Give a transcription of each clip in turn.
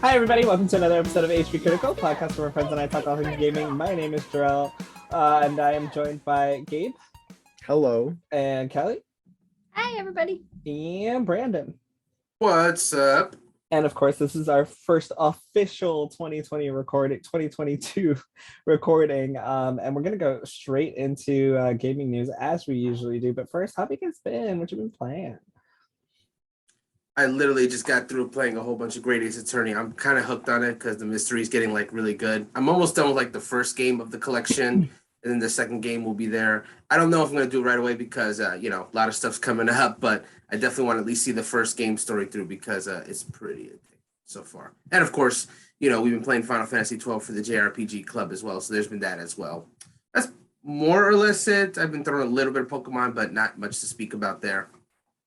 Hi, everybody. Welcome to another episode of HP Critical Podcast, where my friends and I talk all things gaming. My name is Jarrell, and I am joined by Gabe. Hello. And Kelly. Hi, everybody. And Brandon. What's up? And of course, this is our first official 2022 recording. And we're going to go straight into gaming news as we usually do. But first, how have you guys been? What you been playing? I literally just got through playing a whole bunch of Great Ace Attorney. I'm kind of hooked on it because the mystery is getting like really good. I'm almost done with like the first game of the collection, and then the second game will be there. I don't know if I'm going to do it right away because, a lot of stuff's coming up, but I definitely want to at least see the first game story through because it's pretty addictive so far. And of course, we've been playing Final Fantasy 12 for the JRPG Club as well, so there's been that as well. That's more or less it. I've been throwing a little bit of Pokemon, but not much to speak about there.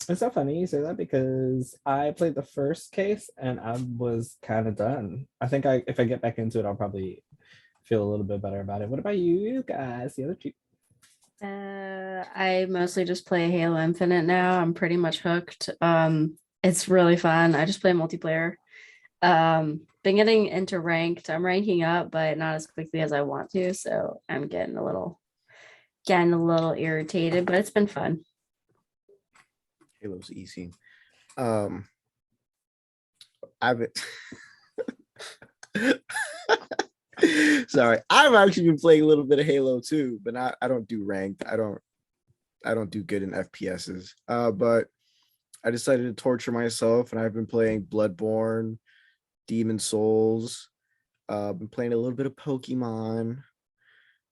It's so funny you say that because I played the first case and I was kind of done. I think if I get back into it, I'll probably feel a little bit better about it. What about you guys, the other two? I mostly just play Halo Infinite now. I'm pretty much hooked. It's really fun. I just play multiplayer. Been getting into ranked. I'm ranking up, but not as quickly as I want to. So I'm getting a little irritated, but it's been fun. Halo's easy. I've sorry. I've actually been playing a little bit of Halo too, but I don't do ranked. I don't do good in FPSs. But I decided to torture myself, and I've been playing Bloodborne, Demon Souls. Been playing a little bit of Pokemon,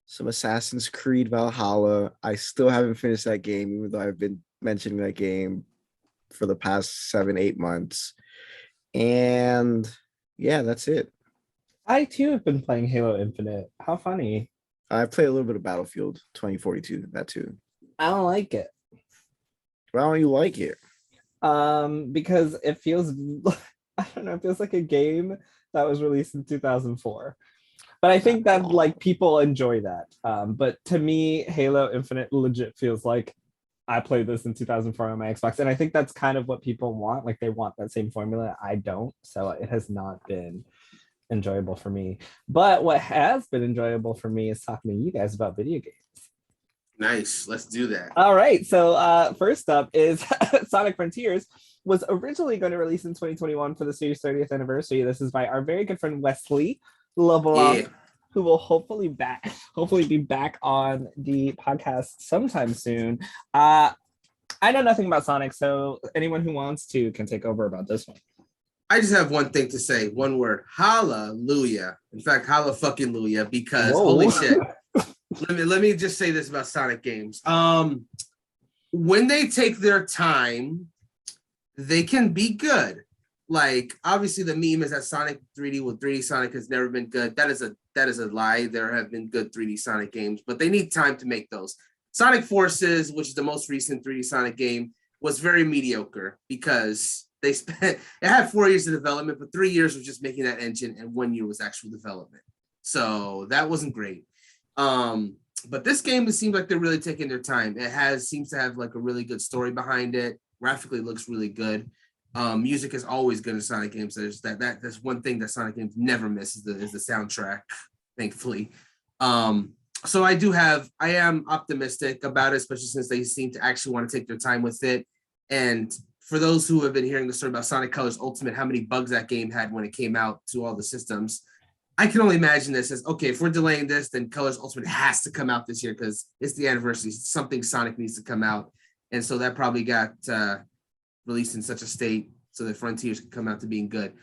some Assassin's Creed Valhalla. I still haven't finished that game, even though I've been mentioning that game for the past 7-8 months. And yeah, that's it. I too have been playing Halo Infinite. How funny. I played a little bit of Battlefield 2042, that too. I don't like it. Why don't you like it? Because it feels, I don't know, it feels like a game that was released in 2004. But I think that like people enjoy that. But to me, Halo Infinite legit feels like I played this in 2004 on my Xbox. And I think that's kind of what people want. Like they want that same formula. I don't. So it has not been enjoyable for me. But what has been enjoyable for me is talking to you guys about video games. Nice. Let's do that. All right. So first up is Sonic Frontiers was originally going to release in 2021 for the series 30th anniversary. This is by our very good friend Wesley Leblanc, who will hopefully be back on the podcast sometime soon. I know nothing about Sonic, so anyone who wants to can take over about this one. I just have one thing to say, one word. Hallelujah. In fact, holla fucking Luya, because holy shit. Let me just say this about Sonic games. When they take their time, they can be good. Like, obviously the meme is that Sonic 3D with 3D Sonic has never been good. That is a lie. There have been good 3D Sonic games, but they need time to make those. Sonic Forces, which is the most recent 3D Sonic game, was very mediocre because it had 4 years of development, but 3 years was just making that engine and 1 year was actual development. So that wasn't great. But this game, it seems like they're really taking their time. Seems to have like a really good story behind it. Graphically, it looks really good. Music is always good in Sonic games. That's one thing that Sonic games never miss is the soundtrack, thankfully. So I am optimistic about it, especially since they seem to actually want to take their time with it. And for those who have been hearing the story about Sonic Colors Ultimate, how many bugs that game had when it came out to all the systems, I can only imagine this as, okay, if we're delaying this, then Colors Ultimate has to come out this year because it's the anniversary. Something Sonic needs to come out. And so that probably got released in such a state so that Frontiers can come out to being good.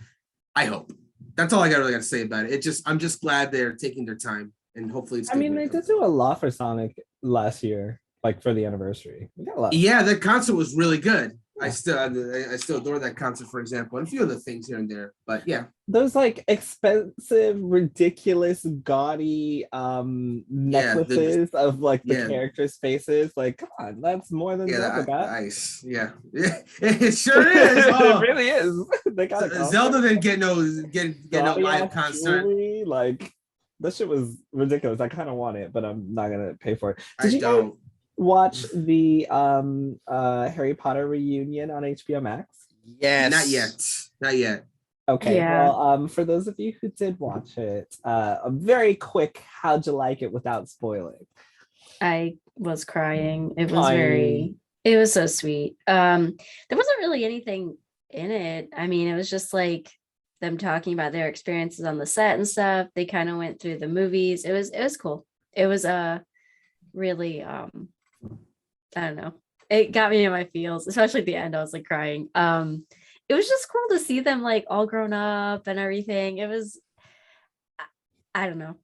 I hope. That's all I really got to say about it. I'm just glad they're taking their time, and hopefully it's good. I mean, they did do a lot for Sonic last year, like for the anniversary. We got a lot. Yeah, that concert was really good. I still adore that concert, for example, and a few other things here and there. But yeah, those like expensive, ridiculous, gaudy necklaces of like the characters' faces. Like, come on, that's more than Zelda got. Nice, yeah, it sure is. Oh. It really is. They got Zelda didn't get no live concert. Jewelry, like that shit was ridiculous. I kind of want it, but I'm not gonna pay for it. Did you don't watch the Harry Potter reunion on HBO Max? Yes. Not yet. Okay, Yeah. well, for those of you who did watch it, a very quick, how'd you like it without spoiling? I was crying. I It was so sweet. There wasn't really anything in it. I mean, it was just like them talking about their experiences on the set and stuff. They kind of went through the movies. It was cool. It was really I don't know. It got me in my feels, especially at the end. I was like crying. It was just cool to see them like all grown up and everything. I don't know.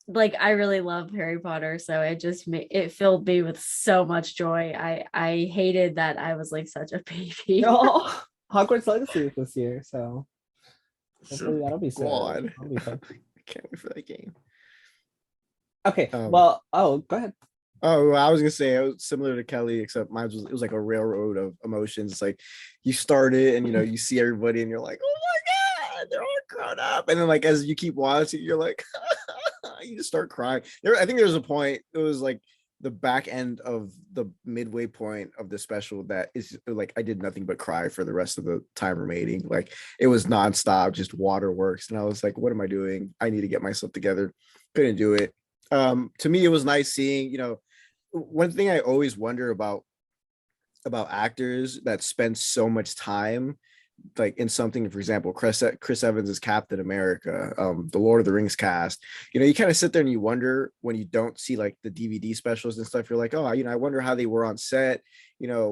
Like I really love Harry Potter, so it filled me with so much joy. I hated that I was like such a baby. oh, Hogwarts Legacy is this year, so hopefully that'll be so. God. That'll be fun. I can't wait for that game. Okay, well, go ahead. Oh, well, I was gonna say it was similar to Kelly, except it was like a railroad of emotions. It's like you start it and you see everybody and you're like, oh my god, they're all grown up. And then like as you keep watching, you're like, you just start crying. I think there was a point, it was like the back end of the midway point of the special that is like I did nothing but cry for the rest of the time remaining. Like it was nonstop, just waterworks. And I was like, what am I doing? I need to get myself together. Couldn't do it. To me, it was nice seeing, one thing I always wonder about actors that spend so much time like in something, for example, Chris Evans is Captain America, the Lord of the Rings cast, you kind of sit there and you wonder when you don't see like the DVD specials and stuff, you're like, oh, I wonder how they were on set,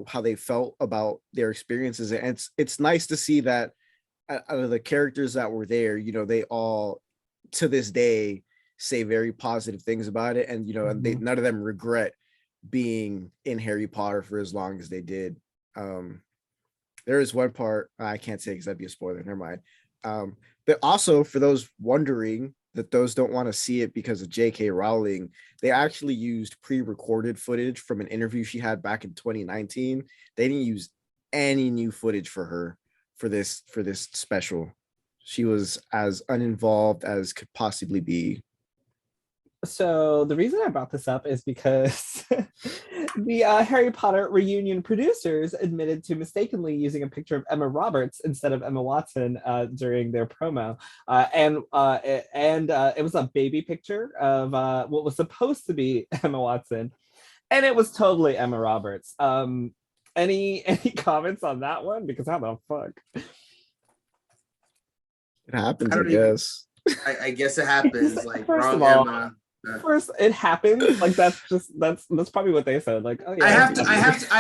how they felt about their experiences. And it's nice to see that out of the characters that were there, they all to this day say very positive things about it. And, and none of them regret being in Harry Potter for as long as they did. There is one part I can't say because that'd be a spoiler. Never mind. But also for those wondering that those don't want to see it because of J.K. Rowling, they actually used pre-recorded footage from an interview she had back in 2019. They didn't use any new footage for her for this special. She was as uninvolved as could possibly be. So the reason I brought this up is because the Harry Potter reunion producers admitted to mistakenly using a picture of Emma Roberts instead of Emma Watson during their promo, and it was a baby picture of what was supposed to be Emma Watson, and it was totally Emma Roberts. Any comments on that one? Because how the fuck? It happens, I guess. I guess it happens. Like First wrong of all, Emma. First, it happens. Like that's probably what they said. Like, oh yeah. I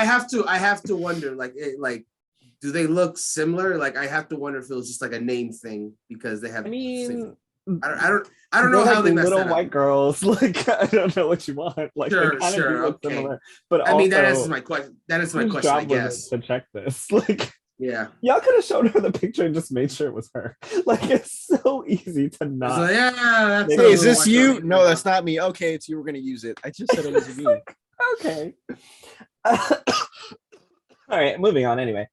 have to wonder. Like, do they look similar? Like, I have to wonder if it was just like a name thing because they have. I mean, I don't know how like they messed little that white up. girls. Like, I don't know what you want. Like, Sure, they kinda do look okay. similar, but I mean, that also, answers my question. That is my whose question. I job was it guess. to check this. Like, Yeah. y'all could have shown her the picture and just made sure it was her. Like, it's so easy to It's not. like, yeah, that's Hey, is this you? No, that's not me. Okay, it's you. We're gonna use it. I just said it was me. Like, okay. All right, moving on. Anyway,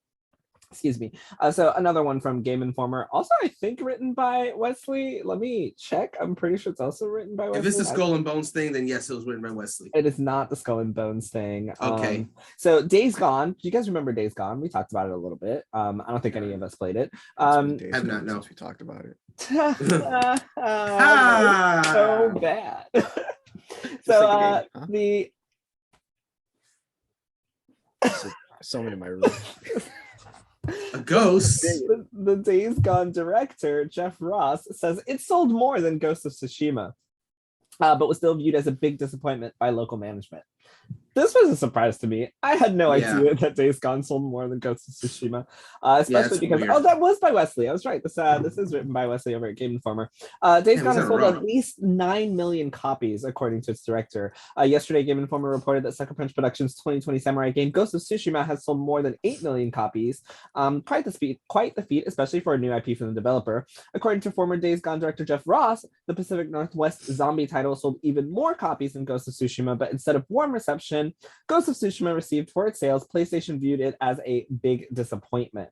excuse me. So another one from Game Informer, also I think written by Wesley. Let me check. I'm pretty sure it's also written by Wesley. If it's the Skull and Bones thing, then yes, it was written by Wesley. It is not the Skull and Bones thing. Okay. So Days Gone. Do you guys remember Days Gone? We talked about it a little bit. I don't think any of us played it. Have not known. We talked about it. So bad. So the someone in my room. A ghost. The Days Gone director, Jeff Ross, says it sold more than Ghost of Tsushima, but was still viewed as a big disappointment by local management. This was a surprise to me. I had no idea that Days Gone sold more than Ghost of Tsushima, especially because weird. that was by Wesley. I was right. This is written by Wesley over at Game Informer. Days Gone has sold at least 9 million copies, according to its director. Yesterday, Game Informer reported that Sucker Punch Productions' 2020 samurai game Ghost of Tsushima has sold more than 8 million copies. Quite the feat, especially for a new IP from the developer. According to former Days Gone director Jeff Ross, the Pacific Northwest zombie title sold even more copies than Ghost of Tsushima, but instead of warm reception Ghost of Tsushima received for its sales, PlayStation viewed it as a big disappointment.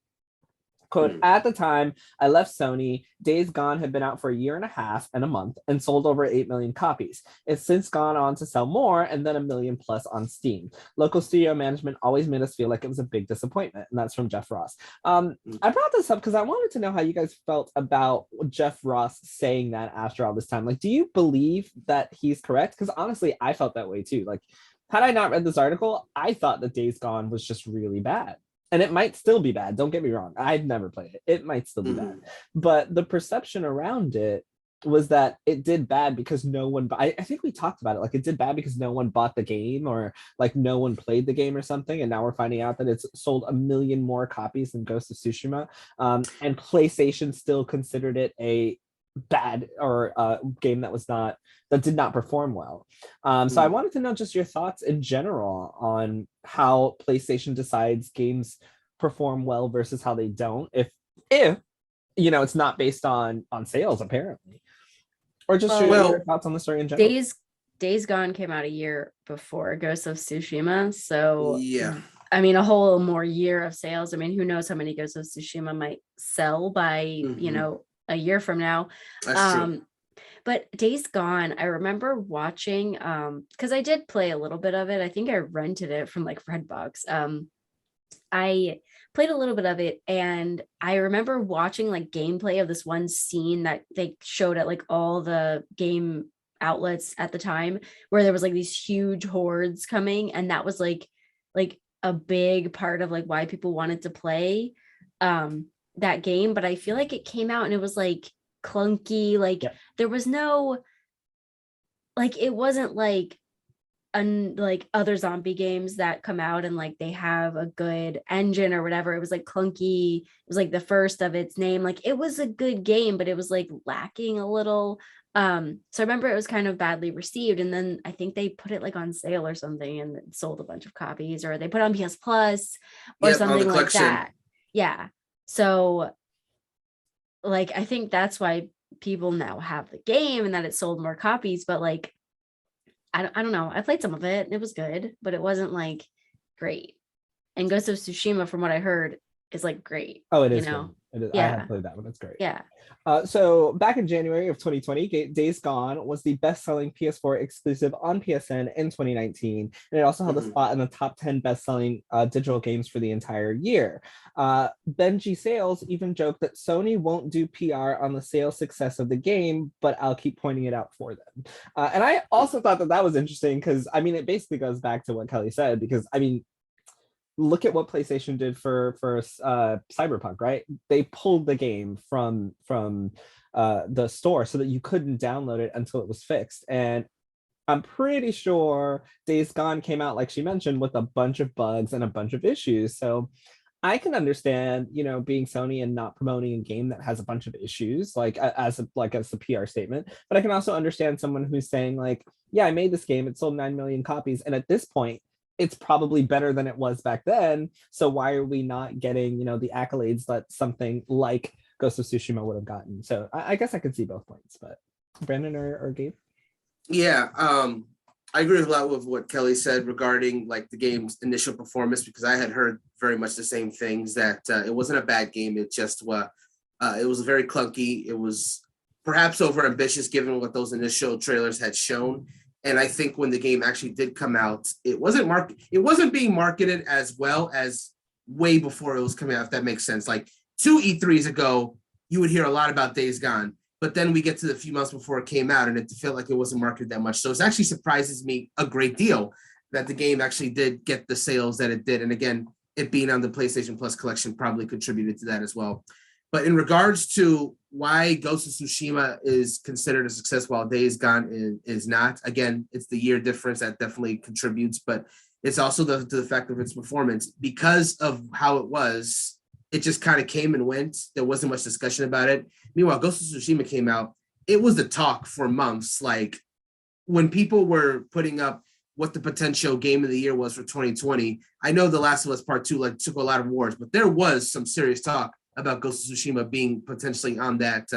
Quote, at the time I left Sony, Days Gone had been out for a year and a half and a month and sold over 8 million copies. It's since gone on to sell more and then 1 million plus on Steam. Local studio management always made us feel like it was a big disappointment. And that's from Jeff Ross. I brought this up because I wanted to know how you guys felt about Jeff Ross saying that after all this time. Like, do you believe that he's correct? Because honestly, I felt that way too. Like, had I not read this article, I thought that Days Gone was just really bad. And it might still be bad. Don't get me wrong. I'd never played it. It might still be bad. But the perception around it was that it did bad because no one, I think we talked about it. Like, it did bad because no one bought the game, or like no one played the game or something. And now we're finding out that it's sold 1 million more copies than Ghost of Tsushima. And PlayStation still considered it a bad or a game that did not perform well. So I wanted to know just your thoughts in general on how PlayStation decides games perform well versus how they don't, if it's not based on sales apparently, or just your thoughts on the story in general. Days Gone came out a year before Ghost of Tsushima, so yeah, I mean, a whole more year of sales. I mean, who knows how many Ghost of Tsushima might sell by a year from now. That's true. But Days Gone, I remember watching, because I did play a little bit of it. I think I rented it from like Redbox. I played a little bit of it, and I remember watching like gameplay of this one scene that they showed at like all the game outlets at the time, where there was like these huge hordes coming, and that was like a big part of like why people wanted to play that game. But I feel like it came out and it was like clunky, like there was no, like, it wasn't like like other zombie games that come out and like they have a good engine or whatever. It was like clunky. It was like the first of its name. Like, it was a good game, but it was like lacking a little. So I remember it was kind of badly received, and then I think they put it like on sale or something and it sold a bunch of copies, or they put it on PS Plus or something like that. Yeah. So like, I think that's why people now have the game and that it sold more copies. But like, I don't know. I played some of it and it was good, but it wasn't like great. And Ghost of Tsushima, from what I heard, is like great. Oh, it is. Good. It is. Yeah. I have played that one. It's great. Yeah. So back in January of 2020, Days Gone was the best-selling PS4 exclusive on PSN in 2019, and it also held a spot in the top 10 best-selling digital games for the entire year. Benji Sales even joked that Sony won't do PR on the sales success of the game, but I'll keep pointing it out for them. And I also thought that was interesting because, I mean, it basically goes back to what Kelly said, because, I mean, look at what PlayStation did for Cyberpunk, right? They pulled the game from the store so that you couldn't download it until it was fixed. And I'm pretty sure Days Gone came out, like she mentioned, with a bunch of bugs and a bunch of issues. So I can understand, being Sony and not promoting a game that has a bunch of issues, like as a PR statement. But I can also understand someone who's saying like, yeah, I made this game, it sold 9 million copies, and at this point, it's probably better than it was back then. So why are we not getting, the accolades that something like Ghost of Tsushima would have gotten? So I guess I could see both points, but Brandon or Gabe? Yeah, I agree with a lot with what Kelly said regarding like the game's initial performance, because I had heard very much the same things, that it wasn't a bad game. It just it was very clunky. It was perhaps overambitious given what those initial trailers had shown. And I think when the game actually did come out, it wasn't being marketed as well as way before it was coming out, if that makes sense. Like 2 E3s ago, you would hear a lot about Days Gone, but then we get to the few months before it came out and it felt like it wasn't marketed that much. So it actually surprises me a great deal that the game actually did get the sales that it did. And again, it being on the PlayStation Plus collection probably contributed to that as well. But in regards to why Ghost of Tsushima is considered a success while Days Gone is not, again, it's the year difference that definitely contributes, but it's also the fact of its performance. Because of how it was, it just kind of came and went. There wasn't much discussion about it. Meanwhile, Ghost of Tsushima came out, it was the talk for months. Like, when people were putting up what the potential game of the year was for 2020, I know The Last of Us Part 2 took a lot of awards, but there was some serious talk about Ghost of Tsushima being potentially on that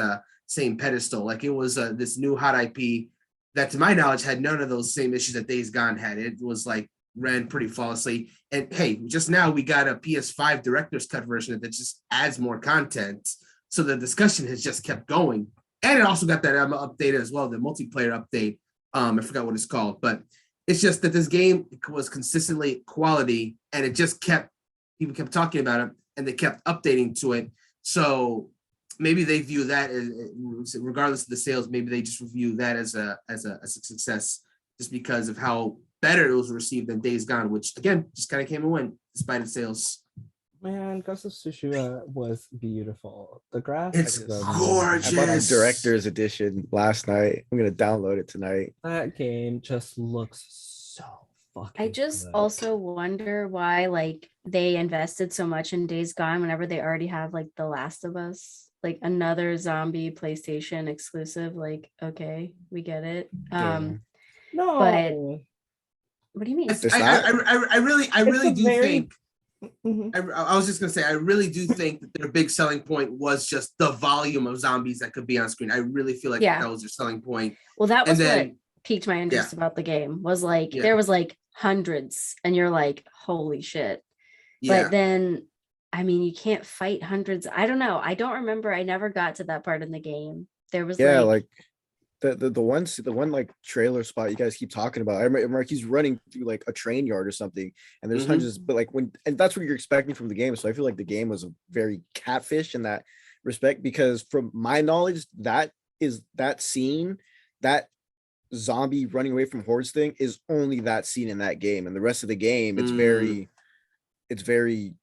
same pedestal. Like, it was this new hot IP that, to my knowledge, had none of those same issues that Days Gone had. It was like ran pretty flawlessly. And hey, just now we got a PS5 director's cut version that just adds more content. So the discussion has just kept going. And it also got that update as well, the multiplayer update. I forgot what it's called, but it's just that this game was consistently quality, and it just people kept talking about it, and they kept updating to it. So maybe they view that as, regardless of the sales, maybe they just view that as a success, just because of how better it was received than Days Gone, which again just kind of came and went despite its sales. Man, Ghost of Tsushima was beautiful. The graphics, It's gorgeous. I bought the director's edition last night. I'm gonna download it tonight. That game just looks so fucking I just good. also wonder why like they invested so much in Days Gone whenever they already have like The Last of Us, like another zombie PlayStation exclusive. Like, okay, we get it. No, but what do you mean? I really do think. Mhm. I was just gonna say, I really do think that their big selling point was just the volume of zombies that could be on screen. I really feel like that was their selling point. Well, that was And then- what piqued my interest about the game. Was like Yeah. there was like hundreds, and you're like, holy shit. Yeah. But then, I mean, you can't fight hundreds. I don't know. I don't remember. I never got to that part in the game. There was like the one like trailer spot you guys keep talking about. I remember like, he's running through like a train yard or something, and there's hundreds, but like and that's what you're expecting from the game. So I feel like the game was a very catfish in that respect, because from my knowledge, that scene, that zombie running away from hordes thing is only that scene in that game, and the rest of the game it's very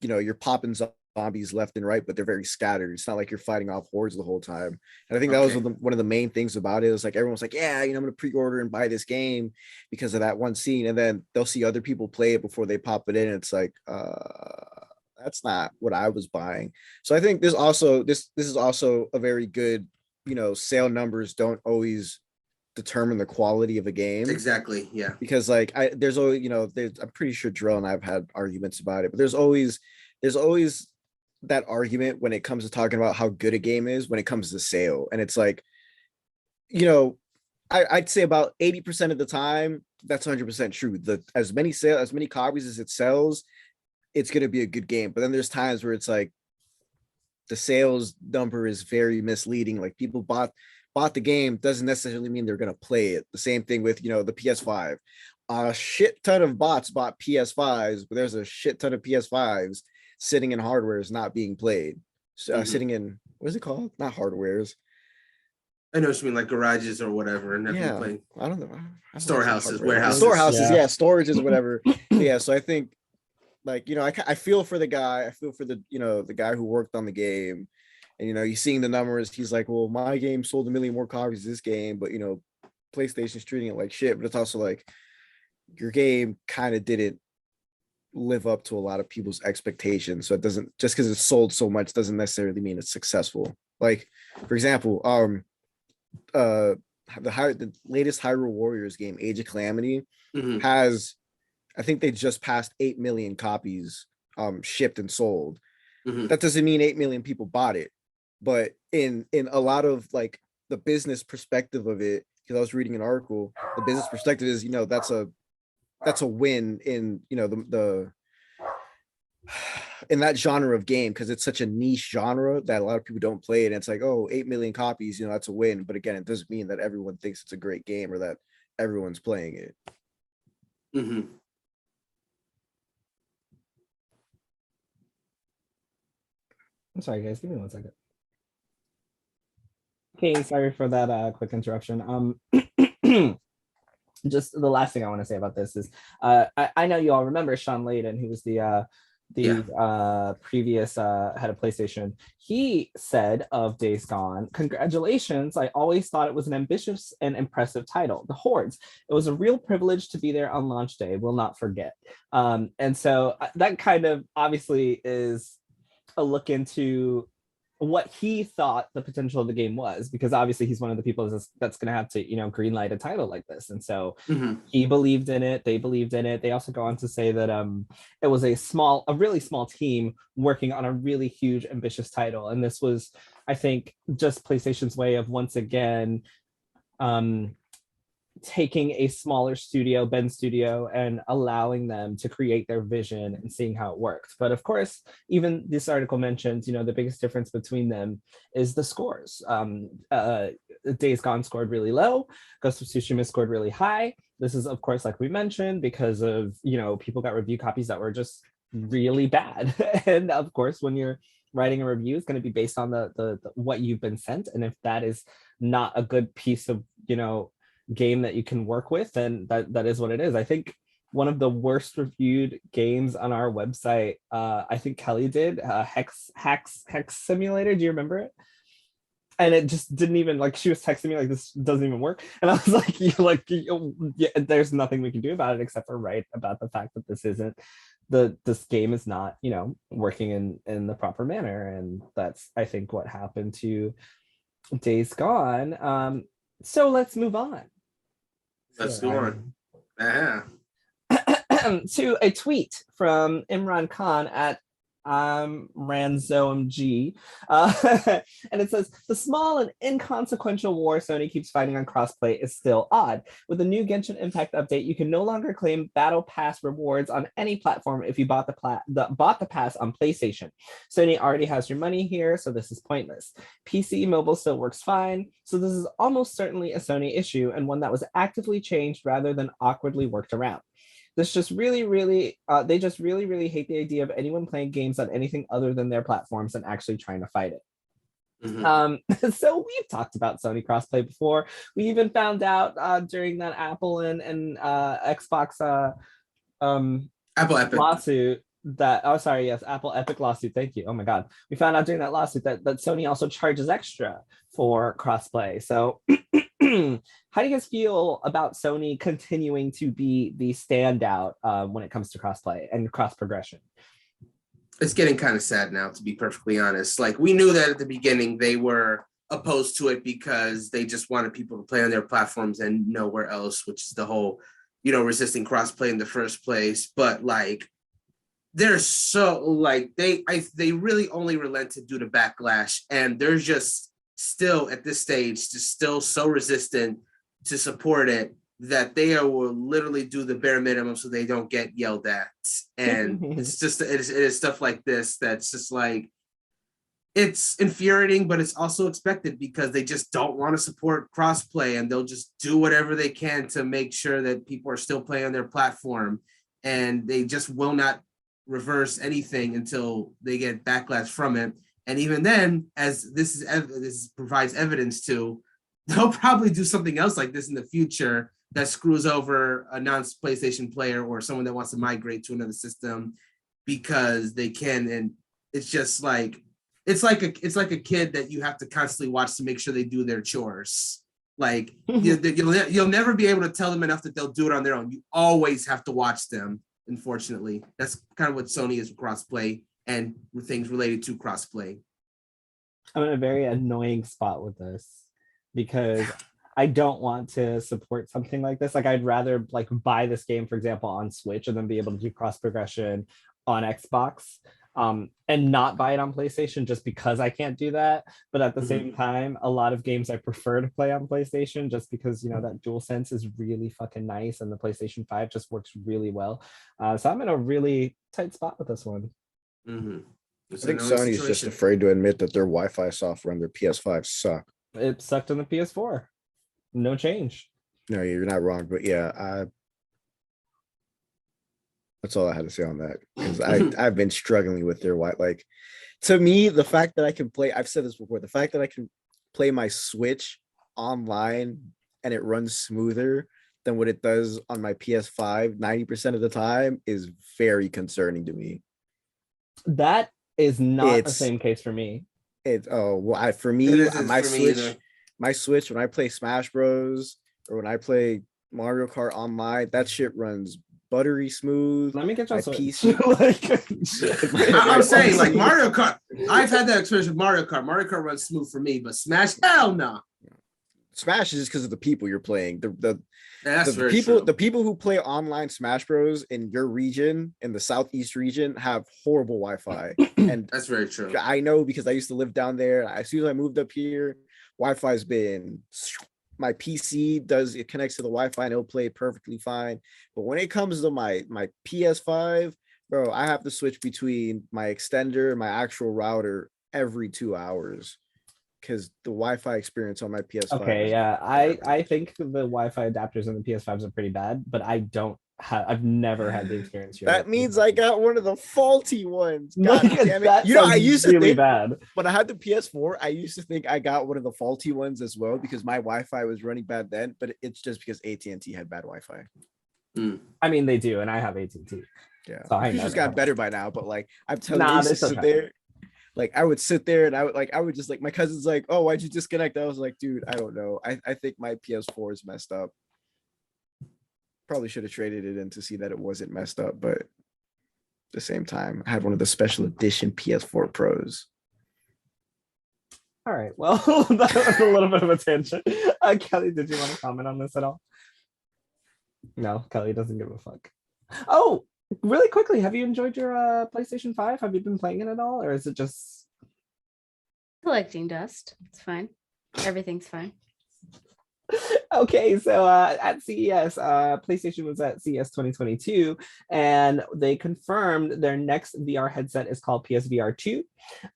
you're popping zombies left and right, but they're very scattered. It's not like you're fighting off hordes the whole time. And I think that was one of the main things about it. Is like everyone's like, yeah, I'm gonna pre-order and buy this game because of that one scene, and then they'll see other people play it before they pop it in. It's like that's not what I was buying. So I think this is also a very good, sale numbers don't always determine the quality of a game. Exactly. Yeah. Because like there's always, I'm pretty sure Drill and I've had arguments about it, but there's always that argument when it comes to talking about how good a game is when it comes to sale. And it's like, I'd say about 80% of the time that's 100% true. As many copies as it sells, it's going to be a good game. But then there's times where it's like the sales number is very misleading. Like people bought the game doesn't necessarily mean they're going to play it. The same thing with, the PS5. A shit ton of bots bought PS5s, but there's a shit ton of PS5s sitting in hardwares not being played. Sitting in, what is it called? Not hardwares. I know what you mean, like garages or whatever. And I don't know. Storehouses, warehouses. Storehouses, storages, whatever. Yeah, so I think, like, I feel for the guy. I feel for the, the guy who worked on the game. And, he's seeing the numbers. He's like, well, my game sold 1 million more copies this game, but, PlayStation's treating it like shit. But it's also like, your game kind of didn't live up to a lot of people's expectations. So it doesn't, just because it's sold so much doesn't necessarily mean it's successful. Like, for example, the latest Hyrule Warriors game, Age of Calamity, has, I think they just passed 8 million copies shipped and sold. That doesn't mean 8 million people bought it, but in a lot of like the business perspective of it, because I was reading an article, the business perspective is, that's a win in, the in that genre of game, because it's such a niche genre that a lot of people don't play it. And it's like, 8 million copies, that's a win. But again, it doesn't mean that everyone thinks it's a great game or that everyone's playing it. I'm sorry, guys. Give me 1 second. Okay, sorry for that quick interruption. Just the last thing I want to say about this is, I know you all remember Sean Layden, who was the previous head of PlayStation. He said of Days Gone, "Congratulations! I always thought it was an ambitious and impressive title. The Hordes. It was a real privilege to be there on launch day. Will not forget." And so that kind of obviously is a look into what he thought the potential of the game was, because obviously he's one of the people that's going to have to, greenlight a title like this. And so he believed in it. They believed in it. They also go on to say that it was a really small team working on a really huge, ambitious title. And this was, I think, just PlayStation's way of once again taking a smaller studio, Ben Studio, and allowing them to create their vision and seeing how it works. But of course, even this article mentions, the biggest difference between them is the scores. Days Gone scored really low, Ghost of Tsushima scored really high. This is, of course, like we mentioned, because of, people got review copies that were just really bad. And of course, when you're writing a review, it's going to be based on the what you've been sent. And if that is not a good piece of, game that you can work with, and that is what it is. I think one of the worst reviewed games on our website, I think Kelly did, Hex Simulator. Do you remember it? And it just didn't even, like, she was texting me like, this doesn't even work, and I was like, yeah, there's nothing we can do about it except for write about the fact that this game is not, working in the proper manner. And that's, I think, what happened to Days Gone. So let's move on. Let's go on. Yeah. To a tweet from Imran Khan at RanzoMG. And it says, the small and inconsequential war Sony keeps fighting on crossplay is still odd. With the new Genshin Impact update, you can no longer claim Battle Pass rewards on any platform if you bought the pass on PlayStation. Sony already has your money here, so this is pointless. PC mobile still works fine, so this is almost certainly a Sony issue, and one that was actively changed rather than awkwardly worked around. This just really hate the idea of anyone playing games on anything other than their platforms and actually trying to fight it. Mm-hmm. So we've talked about Sony crossplay before. We even found out during that Apple and Xbox Apple Epic lawsuit that, Apple Epic lawsuit. Thank you. Oh my God. We found out during that lawsuit that Sony also charges extra for crossplay. So how do you guys feel about Sony continuing to be the standout when it comes to crossplay and cross progression? It's getting kind of sad now, to be perfectly honest. Like, we knew that at the beginning they were opposed to it because they just wanted people to play on their platforms and nowhere else, which is the whole, resisting crossplay in the first place. But like, they're so like they really only relented due to backlash, and they're just still at this stage just still so resistant to support it that they will literally do the bare minimum so they don't get yelled at. And it's just it is stuff like this that's just like, it's infuriating, but it's also expected because they just don't want to support crossplay, and they'll just do whatever they can to make sure that people are still playing on their platform, and they just will not reverse anything until they get backlash from it. And even then, as this provides evidence to, they'll probably do something else like this in the future that screws over a non-PlayStation player or someone that wants to migrate to another system because they can. And it's just like, it's like a kid that you have to constantly watch to make sure they do their chores. Like, you'll never be able to tell them enough that they'll do it on their own. You always have to watch them. Unfortunately, that's kind of what Sony is with crossplay and with things related to crossplay. I'm in a very annoying spot with this because I don't want to support something like this. Like, I'd rather like buy this game, for example, on Switch and then be able to do cross progression on Xbox, and not buy it on PlayStation just because I can't do that. But at the same time, a lot of games I prefer to play on PlayStation just because, that DualSense is really fucking nice and the PlayStation 5 just works really well. So I'm in a really tight spot with this one. I think Sony's just afraid to admit that their Wi-Fi software on their PS5 suck. It sucked on the PS4. No change. No, you're not wrong, but yeah, that's all I had to say on that, because I've been struggling with their Wi-Fi. Like, to me, the fact that I can play, I've said this before, the fact that I can play my Switch online and it runs smoother than what it does on my PS5 90% of the time is very concerning to me. That is not the same case for me. My Switch, when I play Smash Bros. Or when I play Mario Kart online, that shit runs buttery smooth. Let me get your Switch. I'm saying, like, Mario Kart. I've had that experience with Mario Kart. Mario Kart runs smooth for me, but Smash, hell no. Smash is just because of the people you're playing. The people, the people who play online Smash Bros in your region, in the Southeast region, have horrible Wi-Fi. And that's very true. I know because I used to live down there. As soon as I moved up here, Wi-Fi's been my PC it connects to the Wi-Fi and it'll play perfectly fine. But when it comes to my PS5, bro, I have to switch between my extender and my actual router every 2 hours because the Wi-Fi experience on my PS5. Okay, yeah, I think the Wi-Fi adapters in the PS5s are pretty bad, but I've never had the experience. That means I got one of the faulty ones. God damn it! You know, I used to think bad. When I had the PS4, I used to think I got one of the faulty ones as well because my Wi-Fi was running bad then. But it's just because AT&T had bad Wi-Fi. I mean, they do, and I have AT&T. Yeah, so I just got better by now. But like, I'm telling you, I used to sit there. Like I would sit there and I would just like, my cousin's like, oh, why'd you disconnect? I was like, dude, I don't know. I think my PS4 is messed up. Probably should have traded it in to see that it wasn't messed up, but at the same time, I had one of the special edition PS4 Pros. All right, well, that was a little bit of a tangent. Kelly, did you want to comment on this at all? No, Kelly doesn't give a fuck. Oh, really quickly, have you enjoyed your PlayStation 5? Have you been playing it at all, or is it just collecting dust? It's fine. Everything's fine. Okay, so at CES, PlayStation was at CES 2022, and they confirmed their next VR headset is called PSVR 2.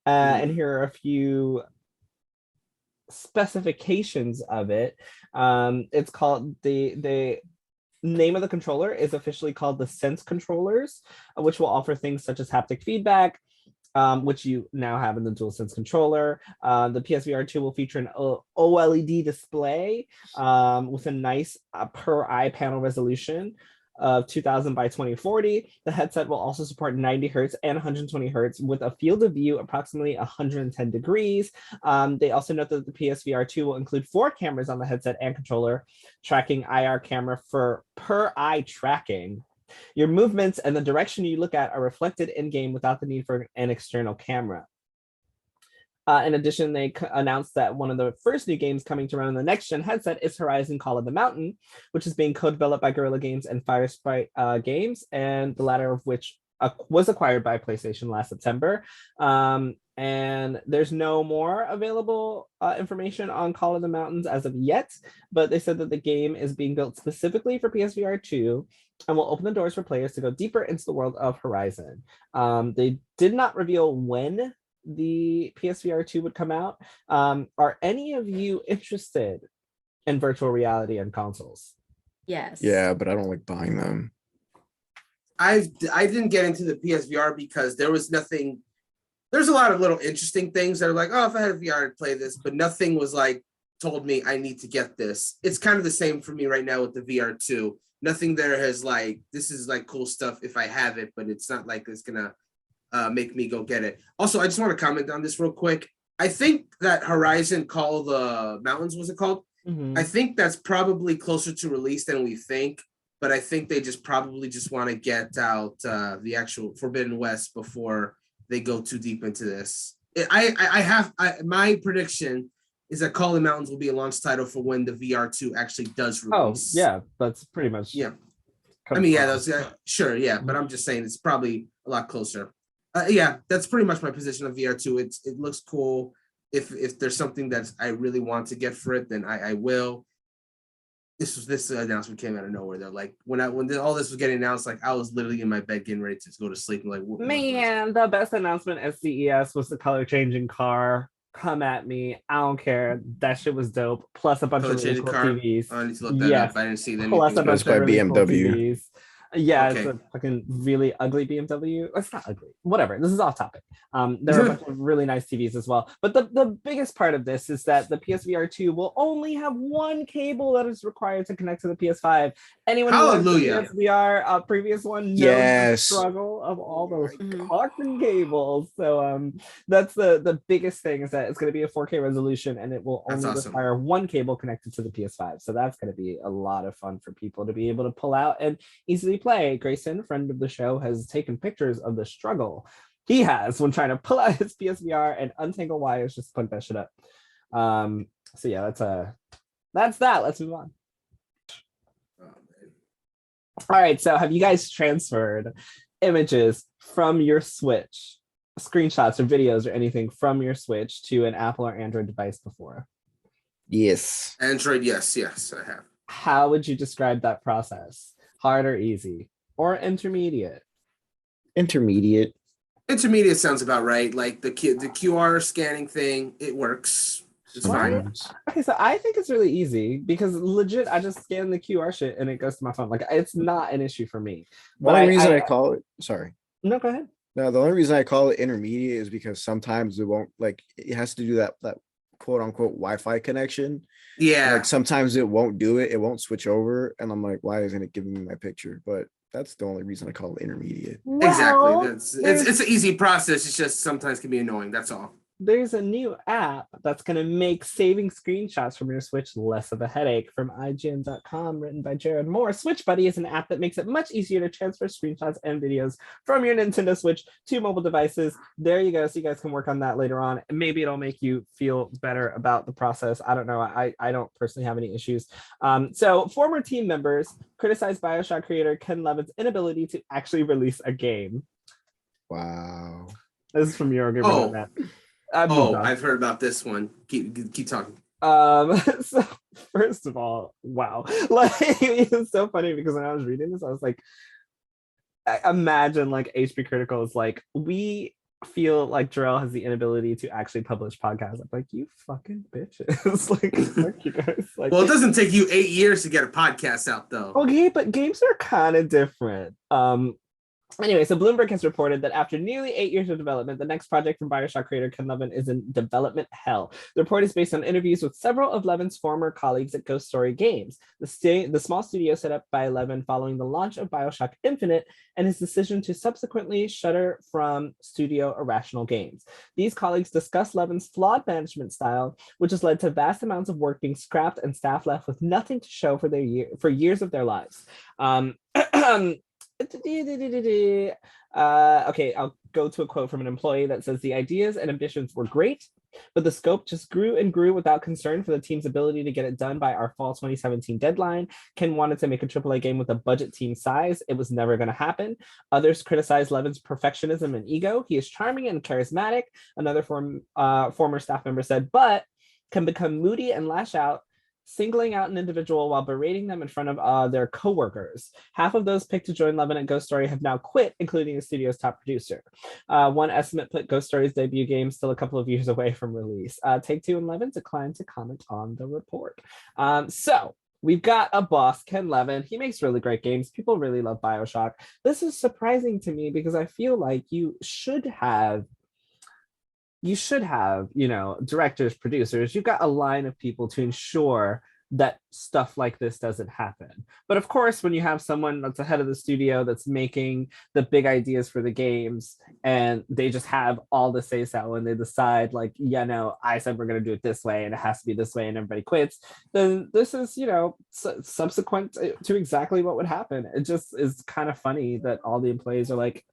And here are a few specifications of it. It's called the name of the controller is officially called the Sense controllers, which will offer things such as haptic feedback, which you now have in the DualSense controller. The PSVR 2 will feature an OLED display with a nice per eye panel resolution of 2000 by 2040. The headset will also support 90 hertz and 120 hertz with a field of view approximately 110 degrees. They also note that the PSVR 2 will include 4 cameras on the headset and controller, tracking IR camera for per eye tracking. Your movements and the direction you look at are reflected in-game without the need for an external camera. In addition, they announced that one of the first new games coming to run on the next-gen headset is Horizon Call of the Mountain, which is being co-developed by Guerrilla Games and Firesprite Games, and the latter of which was acquired by PlayStation last September. And there's no more available information on Call of the Mountains as of yet, but they said that the game is being built specifically for PSVR 2 and will open the doors for players to go deeper into the world of Horizon. They did not reveal when the PSVR 2 would come out. Are any of you interested in virtual reality and consoles? Yes. Yeah, but I don't like buying them. I didn't get into the PSVR because there was nothing. There's a lot of little interesting things that are like, oh, if I had a VR, I'd play this, but nothing was like told me I need to get this. It's kind of the same for me right now with the VR 2. Nothing there has like, this is like cool stuff if I have it, but it's not like it's gonna make me go get it. Also, I just want to comment on this real quick. I think that Horizon Call of the Mountains, was it called? Mm-hmm. I think that's probably closer to release than we think, but I think they just probably just want to get out the actual Forbidden West before they go too deep into this. My prediction is that Call of the Mountains will be a launch title for when the VR 2 actually does release. Oh, yeah, that's pretty much. Yeah. I mean, yeah, that's sure, yeah, but I'm just saying it's probably a lot closer. Yeah, that's pretty much my position of VR 2. It looks cool. If there's something that I really want to get for it, then I will. This announcement came out of nowhere though. Like when all this was getting announced, like I was literally in my bed getting ready to go to sleep. And like, man, the best announcement at CES was the color changing car. Come at me, I don't care. That shit was dope. Plus a bunch of really cool TVs. I need to look that up. I didn't see that. Plus a bunch of really BMW. Cool TVs. Yeah, okay. It's a fucking really ugly BMW. It's not ugly. Whatever. This is off topic. There are a bunch of really nice TVs as well. But the biggest part of this is that the PSVR 2 will only have one cable that is required to connect to the PS5. Anyone who has the PSVR previous one knows the struggle of all those fucking cables. So that's the biggest thing, is that it's going to be a 4K resolution and it will only require one cable connected to the PS5. So that's going to be a lot of fun for people to be able to pull out and easily play. Grayson, friend of the show, has taken pictures of the struggle he has when trying to pull out his PSVR and untangle wires just to plug that shit up. So yeah, that's that. Let's move on. All right, so have you guys transferred images from your Switch, screenshots or videos or anything from your Switch to an Apple or Android device before? Yes. Android, yes, I have. How would you describe that process? Hard or easy? Or intermediate? Intermediate. Intermediate sounds about right. Like the QR scanning thing, it works. It's fine. Sometimes. Okay, so I think it's really easy because legit, I just scan the QR shit and it goes to my phone. Like it's not an issue for me. The But only reason I call it, sorry. No, go ahead. No, the only reason I call it intermediate is because sometimes it won't, like, it has to do that quote unquote Wi-Fi connection. Yeah. Like sometimes it won't do it. It won't switch over. And I'm like, why isn't it giving me my picture? But that's the only reason I call it intermediate. Exactly. It's an easy process. It's just sometimes can be annoying. That's all. There's a new app that's going to make saving screenshots from your Switch less of a headache from IGN.com, written by Jared Moore. Switchbuddy is an app that makes it much easier to transfer screenshots and videos from your Nintendo Switch to mobile devices. There you go. So you guys can work on that later on. Maybe it'll make you feel better about the process. I don't know. I don't personally have any issues. So former team members criticized BioShock creator Ken Levin's inability to actually release a game. Wow. This is from Eurogamer. Oh. I've heard about this one. Keep talking. So first of all, wow. Like it's so funny because when I was reading this, I was like, imagine like HP Critical is like, we feel like Jarrell has the inability to actually publish podcasts. I'm like, you fucking bitches. Like, fuck you guys. Like, well, it doesn't take you 8 years to get a podcast out though. Okay, but games are kind of different. Anyway, so Bloomberg has reported that after nearly 8 years of development, the next project from BioShock creator Ken Levin is in development hell. The report is based on interviews with several of Levin's former colleagues at Ghost Story Games, the small studio set up by Levin following the launch of BioShock Infinite and his decision to subsequently shutter from studio Irrational Games. These colleagues discussed Levin's flawed management style, which has led to vast amounts of work being scrapped and staff left with nothing to show for years of their lives. Okay, I'll go to a quote from an employee that says the ideas and ambitions were great, but the scope just grew and grew without concern for the team's ability to get it done by our fall 2017 deadline. Ken wanted to make a AAA game with a budget team size. It was never going to happen. Others criticized Levin's perfectionism and ego. He is charming and charismatic. Another former staff member said, but can become moody and lash out, singling out an individual while berating them in front of their coworkers. Half of those picked to join Levin at Ghost Story have now quit, including the studio's top producer. One estimate put Ghost Story's debut game still a couple of years away from release. Take-Two and Levin declined to comment on the report. So we've got a boss, Ken Levin. He makes really great games. People really love BioShock. This is surprising to me because I feel like you should have, directors, producers. You've got a line of people to ensure that stuff like this doesn't happen. But of course, when you have someone that's ahead of the studio that's making the big ideas for the games and they just have all the say-so and they decide like, yeah, no, I said we're going to do it this way and it has to be this way and everybody quits, then this is, subsequent to exactly what would happen. It just is kind of funny that all the employees are like,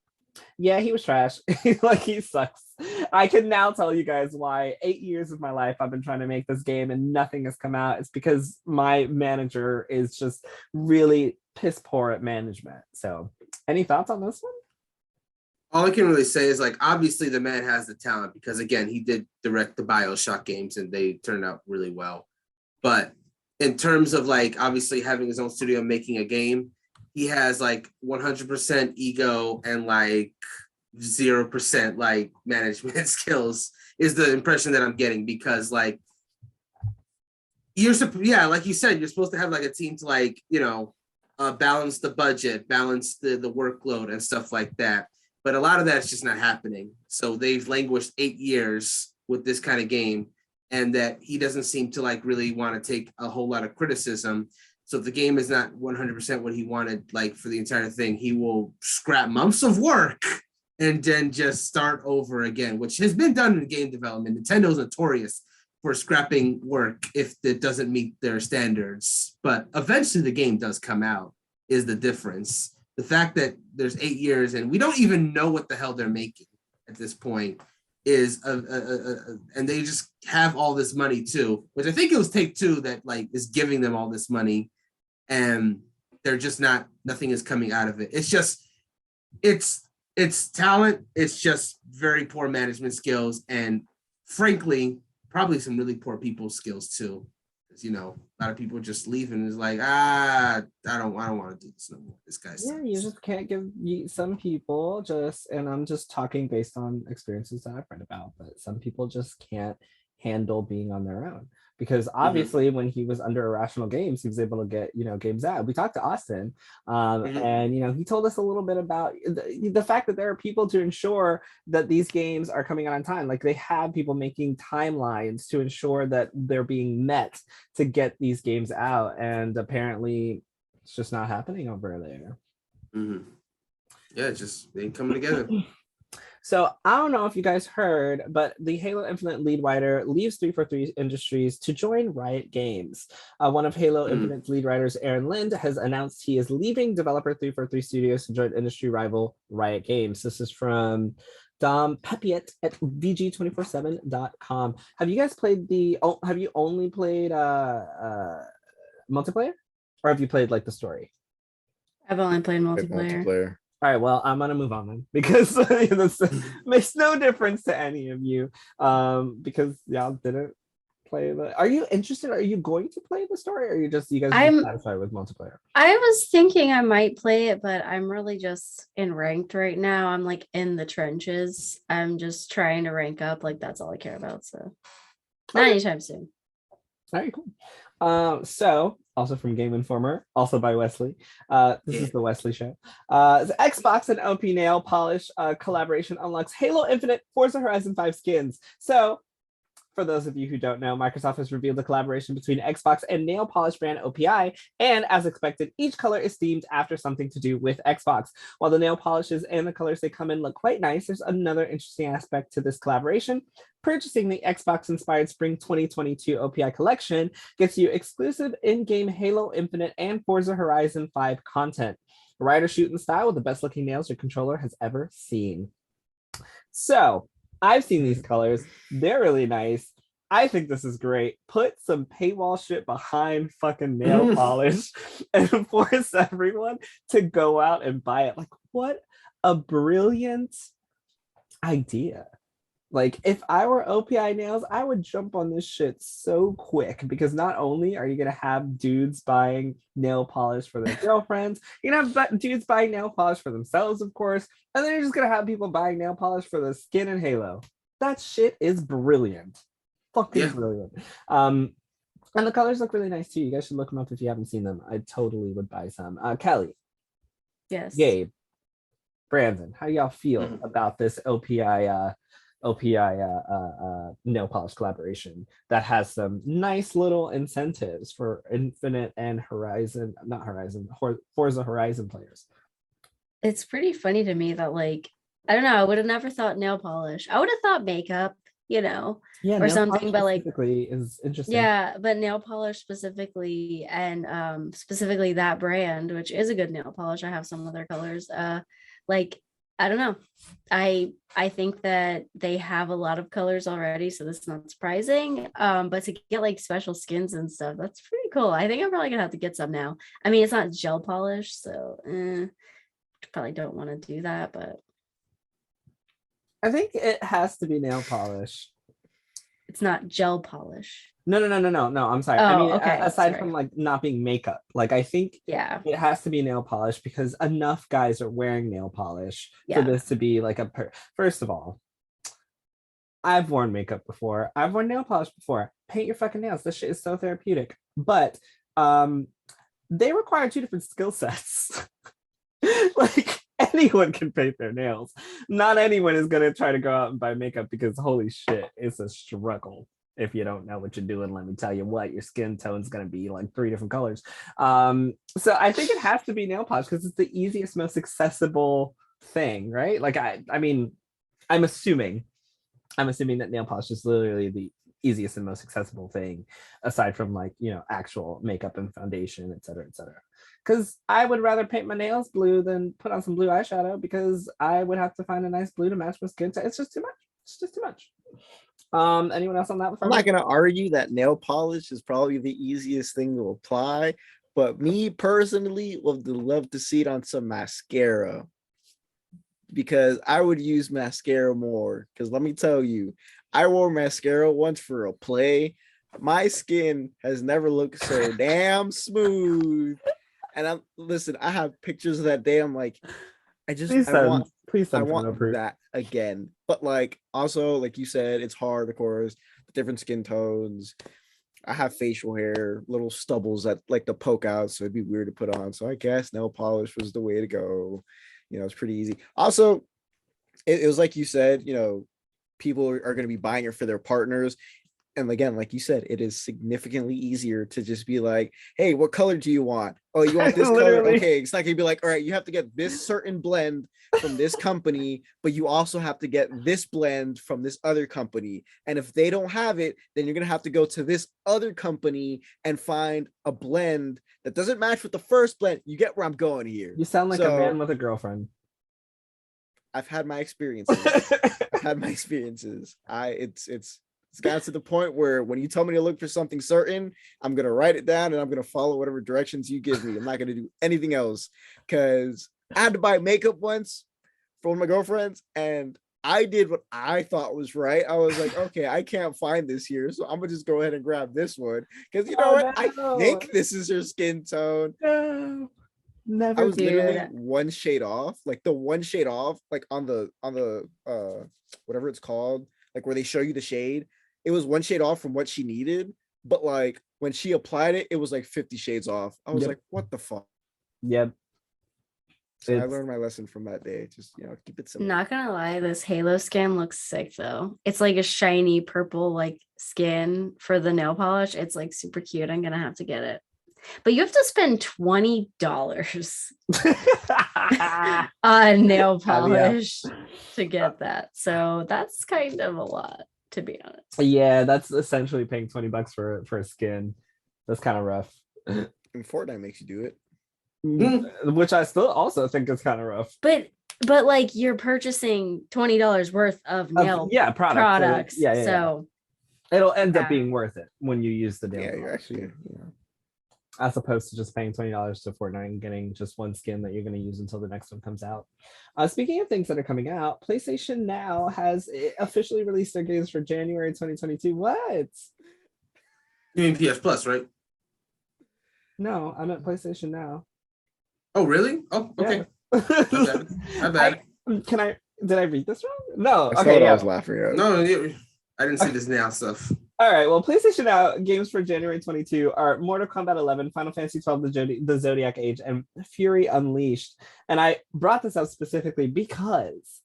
yeah, he was trash. Like, he sucks. I can now tell you guys why 8 years of my life I've been trying to make this game and nothing has come out. It's because my manager is just really piss poor at management. So any thoughts on this one? All I can really say is, like, obviously the man has the talent because, again, he did direct the BioShock games and they turned out really well. But in terms of, like, obviously having his own studio making a game, he has like 100% ego and like 0% like management skills is the impression that I'm getting, because like like you said, you're supposed to have like a team to like, balance the budget, balance the workload and stuff like that. But a lot of that's just not happening. So they've languished 8 years with this kind of game, and that he doesn't seem to like really want to take a whole lot of criticism. So if the game is not 100% what he wanted, like for the entire thing, he will scrap months of work and then just start over again, which has been done in game development. Nintendo's notorious for scrapping work if it doesn't meet their standards. But eventually the game does come out is the difference. The fact that there's 8 years and we don't even know what the hell they're making at this point is, and they just have all this money too, which I think it was Take-Two that like is giving them all this money. And they're just nothing is coming out of it. It's just, it's talent. It's just very poor management skills. And frankly, probably some really poor people skills too. You know, a lot of people just leave and is like, I don't want to do this no more. This guy's you just can't give some people and I'm just talking based on experiences that I've read about, but some people just can't handle being on their own. Because obviously when he was under Irrational Games, he was able to get, games out. We talked to Austin and, he told us a little bit about the fact that there are people to ensure that these games are coming out on time. Like they have people making timelines to ensure that they're being met to get these games out. And apparently it's just not happening over there. Yeah, it just ain't coming together. So I don't know if you guys heard, but the Halo Infinite lead writer leaves 343 Industries to join Riot Games. One of Halo Infinite's lead writers, Aaron Lind, has announced he is leaving developer 343 Studios to join industry rival Riot Games. This is from Dom Pepiet at VG247.com. Have you guys played have you only played multiplayer? Or have you played like the story? I've only played multiplayer. All right, well, I'm gonna move on then because this makes no difference to any of you because y'all didn't play the. Are you interested? Are you going to play the story, or you guys just satisfied with multiplayer? I was thinking I might play it, but I'm really just in ranked right now. I'm like in the trenches. I'm just trying to rank up. Like that's all I care about. So not anytime soon. All right, cool. So also from Game Informer, also by Wesley. This is the Wesley Show. The Xbox and OP nail polish collaboration unlocks Halo Infinite, Forza Horizon 5 skins. So for those of you who don't know, Microsoft has revealed a collaboration between Xbox and nail polish brand OPI, and as expected, each color is themed after something to do with Xbox. While the nail polishes and the colors they come in look quite nice, there's another interesting aspect to this collaboration. Purchasing the Xbox-inspired Spring 2022 OPI collection gets you exclusive in-game Halo Infinite and Forza Horizon 5 content. A rider shooting style with the best-looking nails your controller has ever seen. So, I've seen these colors. They're really nice. I think this is great. Put some paywall shit behind fucking nail polish and force everyone to go out and buy it. Like, what a brilliant idea. Like, if I were OPI Nails, I would jump on this shit so quick because not only are you going to have dudes buying nail polish for their girlfriends, you're going to have dudes buying nail polish for themselves, of course, and then you're just going to have people buying nail polish for the skin in Halo. That shit is brilliant. Fucking brilliant. And the colors look really nice too. You guys should look them up if you haven't seen them. I totally would buy some. Kelly. Yes. Gabe. Brandon, how do y'all feel about this OPI nail polish collaboration that has some nice little incentives for Infinite and Forza Horizon players? It's pretty funny to me that, like, I don't know, I would have never thought nail polish. I would have thought makeup, or something, but like is interesting. Yeah, but nail polish specifically, and specifically that brand, which is a good nail polish. I have some of their colors. Like, I don't know. I think that they have a lot of colors already, so this is not surprising. But to get like special skins and stuff, that's pretty cool. I think I'm probably gonna have to get some now. I mean, it's not gel polish, so probably don't want to do that, but I think it has to be nail polish. It's not gel polish. No, I'm sorry. Oh, I mean, okay. aside from like not being makeup, like I think it has to be nail polish because enough guys are wearing nail polish for this to be like First of all, I've worn makeup before. I've worn nail polish before. Paint your fucking nails. This shit is so therapeutic. But they require two different skill sets. Like, anyone can paint their nails. Not anyone is going to try to go out and buy makeup because holy shit, it's a struggle. If you don't know what you're doing, let me tell you what, your skin tone's going to be like 3 different colors. So I think it has to be nail polish because it's the easiest, most accessible thing, right? Like, I mean, I'm assuming that nail polish is literally the easiest and most accessible thing aside from like, actual makeup and foundation, et cetera, et cetera. Because I would rather paint my nails blue than put on some blue eyeshadow because I would have to find a nice blue to match my skin tone. It's just too much. Anyone else on that? I'm not gonna argue that nail polish is probably the easiest thing to apply, but me personally would love to see it on some mascara because I would use mascara more. Because let me tell you, I wore mascara once for a play. My skin has never looked so damn smooth. And I have pictures of that day. I'm like, Please I send, want please send I for want no proof. that again. But like also, like you said, it's hard, of course, different skin tones. I have facial hair, little stubbles that like to poke out, so it'd be weird to put on. So I guess nail polish was the way to go. It's pretty easy. Also, it was like you said, people are going to be buying it for their partners. And again, like you said, it is significantly easier to just be like, hey, what color do you want? Oh, you want this color? Okay. It's not gonna be like, all right, you have to get this certain blend from this company, but you also have to get this blend from this other company. And if they don't have it, then you're gonna have to go to this other company and find a blend that doesn't match with the first blend. You get where I'm going here. You sound like a man with a girlfriend. I've had my experiences. It's gotten to the point where when you tell me to look for something certain, I'm going to write it down and I'm going to follow whatever directions you give me. I'm not going to do anything else, because I had to buy makeup once for one of my girlfriends and I did what I thought was right. I was like, okay, I can't find this here, so I'm going to just go ahead and grab this one, because what? No. I think this is her skin tone. No. Never. I was literally one shade off, like the one shade off, like on the whatever it's called, like where they show you the shade. It was one shade off from what she needed, but like when she applied it, it was like 50 shades off. I was like, what the fuck? Yep. So I learned my lesson from that day. Just, keep it simple. Not gonna lie, this Halo skin looks sick though. It's like a shiny purple like skin for the nail polish. It's like super cute. I'm gonna have to get it. But you have to spend $20 on nail polish to get that. So that's kind of a lot, to be honest. Yeah, that's essentially paying $20 for a skin. That's kind of rough. And Fortnite makes you do it. Which I still also think is kind of rough. But like you're purchasing $20 worth of nail products. So it'll end up being worth it when you use the nail. Yeah, you're actually as opposed to just paying $20 to Fortnite and getting just one skin that you're going to use until the next one comes out. Speaking of things that are coming out, PlayStation Now has officially released their games for January 2022. What? You mean PS Plus, right? No, I meant PlayStation Now. Oh, really? Oh, okay. Yeah. My bad. Did I read this wrong? No. Okay, I was laughing at. No, I didn't see this now stuff. All right, well, PlayStation Now games for January 22 are Mortal Kombat 11, Final Fantasy 12, the Zodiac Age, and Fury Unleashed. And I brought this up specifically because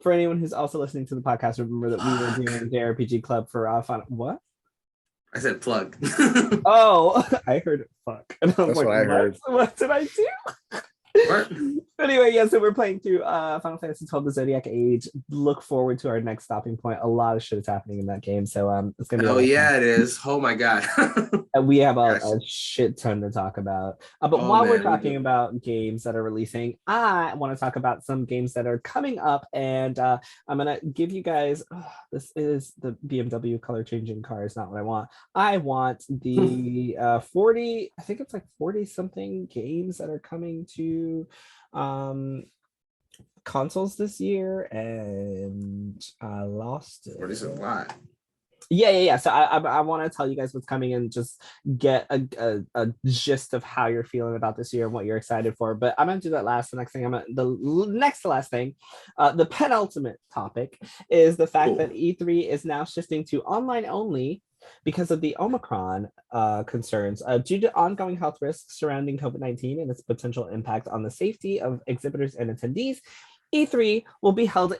for anyone who's also listening to the podcast, remember that we were doing JRPG Club for Final... What? I said plug. Oh, I heard fuck. And I was That's what I heard. What did I do? What? Anyway, yeah, so we're playing through Final Fantasy 12, the Zodiac Age. Look forward to our next stopping point. A lot of shit is happening in that game, so it's gonna be. Oh yeah, it is. Oh my god. We have a shit ton to talk about. But while we're talking about games that are releasing, I want to talk about some games that are coming up, and I'm gonna give you guys. This is the BMW color changing car. Is not what I want. I want the 40. I think it's like 40 something games that are coming to consoles this year, and I lost it. What is it? Why? Yeah. So I want to tell you guys what's coming and just get a gist of how you're feeling about this year and what you're excited for. But I'm gonna do that last. The next thing the next to last thing, the penultimate topic is the fact that E3 is now shifting to online only because of the Omicron concerns due to ongoing health risks surrounding COVID-19 and its potential impact on the safety of exhibitors and attendees. E3 will be held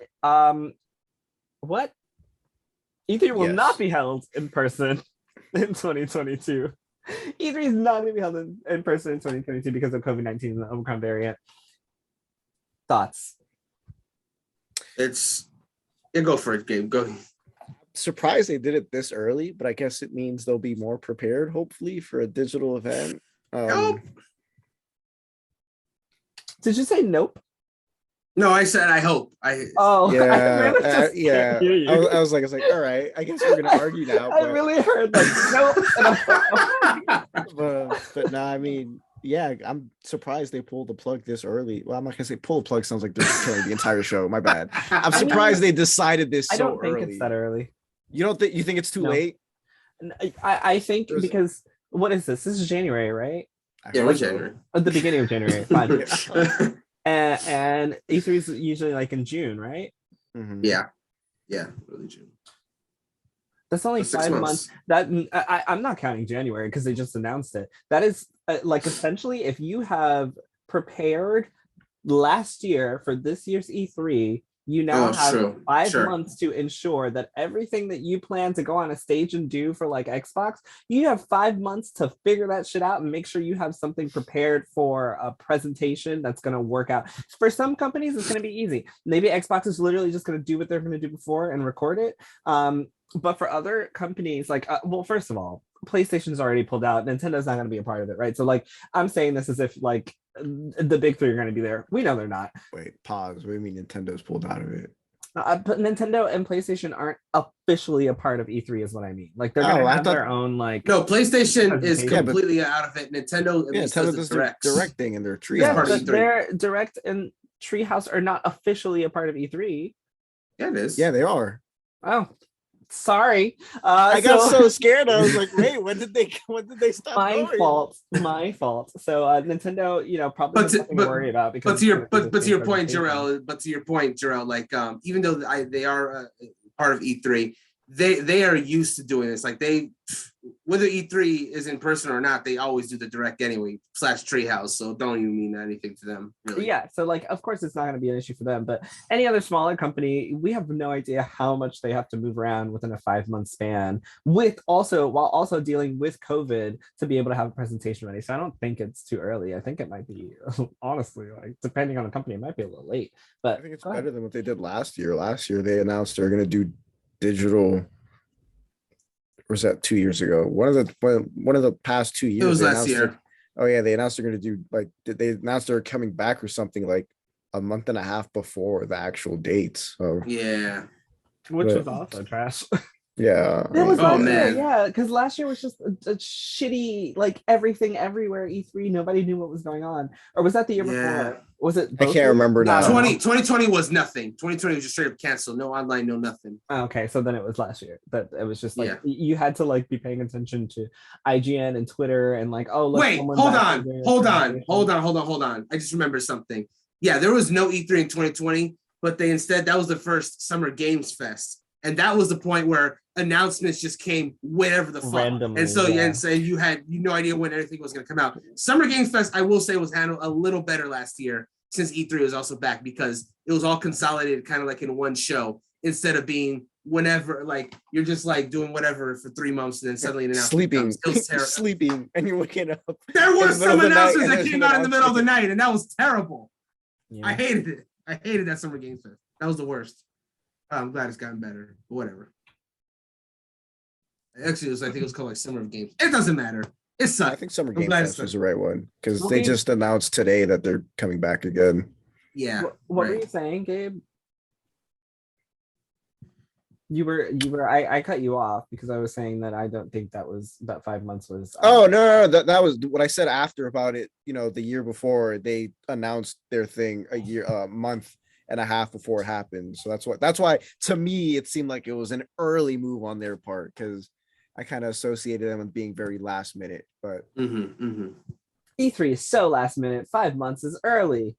E3 will not be held in person in 2022. E3 is not going to be held in person in 2022 because of COVID-19 and the Omicron variant. Thoughts? Go for it, Gabe. Go. Surprised they did it this early, but I guess it means they'll be more prepared, hopefully, for a digital event. Nope. Did you say nope? No, I said I hope. Yeah. I was like, all right. I guess we're gonna argue now. I really heard like nope. But no, I mean, yeah, I'm surprised they pulled the plug this early. Well, I'm not gonna say pull the plug. Sounds like they're killing the entire show. My bad. I'm surprised they decided this so early. I don't think it's that early. You don't think? You think it's too late? I think There's- because what is this? This is January, right? Yeah, we're January. At the beginning of January. Fine. And E3 is usually like in June, right? Mhm. Yeah, really June. That's only That's 6 5 months. months. I'm not counting January because they just announced it. That is like essentially if you have prepared last year for this year's E3, you now have true. 5 Sure. months to ensure that everything that you plan to go on a stage and do for like Xbox, you have 5 months to figure that shit out and make sure you have something prepared for a presentation that's going to work out. For some companies, it's going to be easy. Maybe Xbox is literally just going to do what they're going to do before and record it. But for other companies, like, well, first of all, PlayStation's already pulled out. Nintendo's not going to be a part of it, right? So, like, I'm saying this as if, like, the big three are going to be there. We know they're not. Wait, pause. What do you mean Nintendo's pulled out of it? But Nintendo and PlayStation aren't officially a part of E3, is what I mean. Like, they're going to I have thought- their own, like... No, PlayStation is Yeah, but- completely out of it. Nintendo at least Nintendo does does the their directs. directing and their tree. Yeah, part of but E3. their Direct and Treehouse are not officially a part of E3. Yeah, it is. Yeah, they are. Oh, sorry. I got so scared. I was like, wait, when did they stop? my going? fault. So Nintendo, probably has nothing to worry about because But to your point, Jarrell, like even though they are part of E3, they are used to doing this. Like whether E3 is in person or not, they always do the direct anyway / Treehouse. So don't even mean anything to them, really. Yeah, so like of course it's not going to be an issue for them, but any other smaller company, we have no idea how much they have to move around within a 5-month span while also dealing with COVID to be able to have a presentation ready. So I don't think it's too early. I think it might be honestly, like depending on the company, it might be a little late. But I think it's better than what they did last year. Last year they announced they're going to do digital. Or was that 2 years ago? One of the past 2 years. It was they last announced year. They announced they're going to do they announced they're coming back or something like a month and a half before the actual dates. So Yeah. which But- was also trash. yeah. It was Oh, last year, man. yeah, because last year was just a shitty, like everything everywhere E3. Nobody knew what was going on. Or was that the year Yeah. before? Was it? I both can't years? remember now. I don't know. 2020 was nothing. 2020 was just straight up canceled. No online, no nothing. Oh, okay, so then it was last year. That it was just like Yeah. you had to like be paying attention to IGN and Twitter and like, oh look. Wait, someone hold back on, there hold for on, vacation. hold on. I just remembered something. Yeah, there was no E3 in 2020, but that was the first Summer Games Fest. And that was the point where announcements just came whenever the fuck. Randomly, And so yeah. you had no idea when anything was going to come out. Summer Games Fest, I will say, was handled a little better last year since E3 was also back because it was all consolidated kind of like in one show instead of being whenever, like you're just like doing whatever for 3 months and then suddenly an announcement Sleeping, comes. It was terrible. sleeping, and you're waking up. There were in the middle some of the night, announcements and that there's came an out in the middle of the announcement. night, and that was terrible. Yeah. I hated it. I hated that Summer Games Fest. That was the worst. I'm glad it's gotten better, but whatever. Actually, I think it was called like Summer of Games. It doesn't matter. It I sucked. think Summer I'm Game glad Fest it's was the right one because Well, they we- just announced today that they're coming back again. Yeah. What were right. you saying, Gabe? You were. I cut you off because I was saying that I don't think that 5 months was. Oh no, that was what I said after about it. The year before they announced their thing a month and a half before it happened. So that's why to me it seemed like it was an early move on their part because I kind of associated them with being very last minute. But E3 is so last minute. 5 months is early.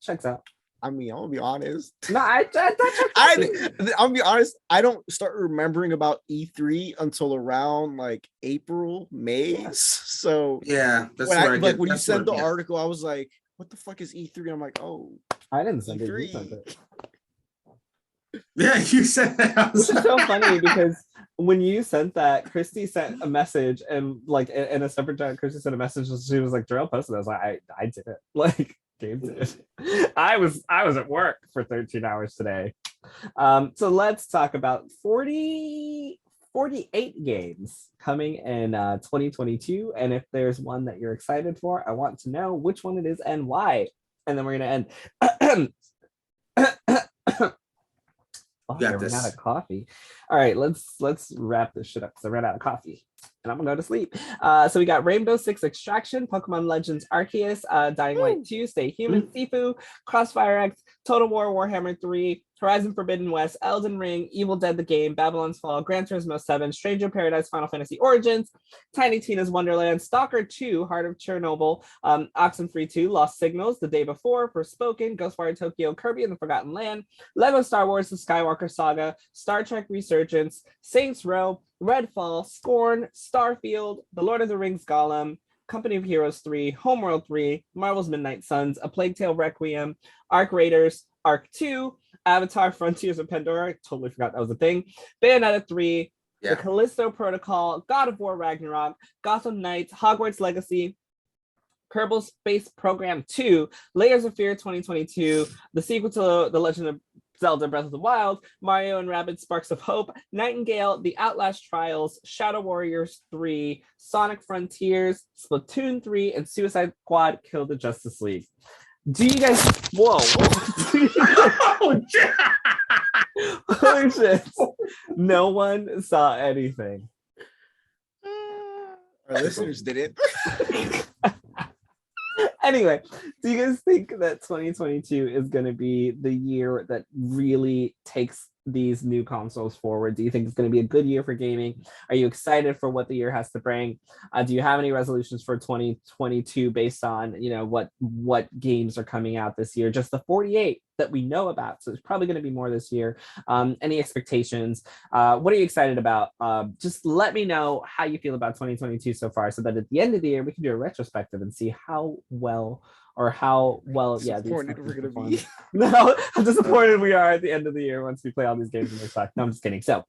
Checks out. I mean, I'm gonna be honest. No, I'll be honest. I don't start remembering about E3 until around like April, May. So Yeah, that's when where I get. when you that's sent the where- yeah. article, I was like, "What the fuck is E3?" I'm like, "Oh, I didn't send it. You E3. sent it. Yeah, you said that. Which is so funny because when you sent that, Christy sent a message and like in a separate chat, Christy sent a message. She was like, Jarrell posted it. I was like, I did it. Like Gabe did. I was at work for 13 hours today. So let's talk about 48 games coming in 2022. And if there's one that you're excited for, I want to know which one it is and why. And then we're gonna end. Oh, Got I ran this. out of coffee. All right, let's wrap this shit up because I ran out of coffee and I'm gonna go to sleep. So we got Rainbow Six Extraction, Pokemon Legends Arceus, Dying Light 2, Stay Human, Sifu, Crossfire X, Total War Warhammer 3, Horizon Forbidden West, Elden Ring, Evil Dead the Game, Babylon's Fall, Gran Turismo 7, Stranger Paradise, Final Fantasy Origins, Tiny Tina's Wonderland, Stalker 2, Heart of Chernobyl, Oxenfree 2, Lost Signals, The Day Before, Forspoken, Ghostwire Tokyo, Kirby and the Forgotten Land, Lego Star Wars The Skywalker Saga, Star Trek Resurgence, Saints Row, Redfall, Scorn, Starfield, The Lord of the Rings Gollum, Company of Heroes 3, Homeworld 3, Marvel's Midnight Suns, A Plague Tale Requiem, Arc Raiders, Arc 2, Avatar Frontiers of Pandora, I totally forgot that was a thing, Bayonetta 3, The Callisto Protocol, God of War Ragnarok, Gotham Knights, Hogwarts Legacy, Kerbal Space Program 2, Layers of Fear 2022, the sequel to The Legend of Zelda Breath of the Wild, Mario and Rabbids Sparks of Hope, Nightingale, The Outlast Trials, Shadow Warriors 3, Sonic Frontiers, Splatoon 3, and Suicide Squad Kill the Justice League. Do you guys... Whoa. Holy shit. No one saw anything. Our listeners didn't. Anyway, do you guys think that 2022 is going to be the year that really takes these new consoles forward? Do you think it's going to be a good year for gaming? Are you excited for what the year has to bring? Do you have any resolutions for 2022 based on, you know, what games are coming out this year? Just the 48 that we know about, so there's probably going to be more this year. Any expectations? What are you excited about? Just let me know how you feel about 2022 so far, so that at the end of the year we can do a retrospective and see how well we're gonna be. No, I'm disappointed we are at the end of the year once we play all these games and they're sucked. No, I'm just kidding. So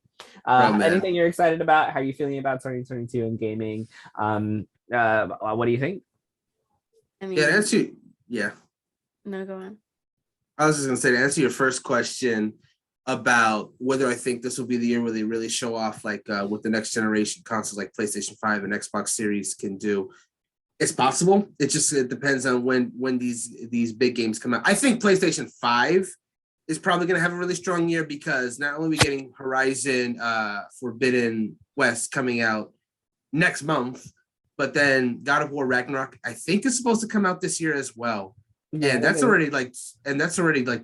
anything you're excited about? How are you feeling about 2022 in gaming? What do you think? I mean, No, go on. I was just gonna say, to answer your first question about whether I think this will be the year where they really show off like what the next generation consoles like PlayStation 5 and Xbox Series can do. It's possible. It depends on when these big games come out. I think PlayStation 5 is probably going to have a really strong year, because not only are we getting Horizon Forbidden West coming out next month, but then God of War Ragnarok, I think, is supposed to come out this year as well. And that's already like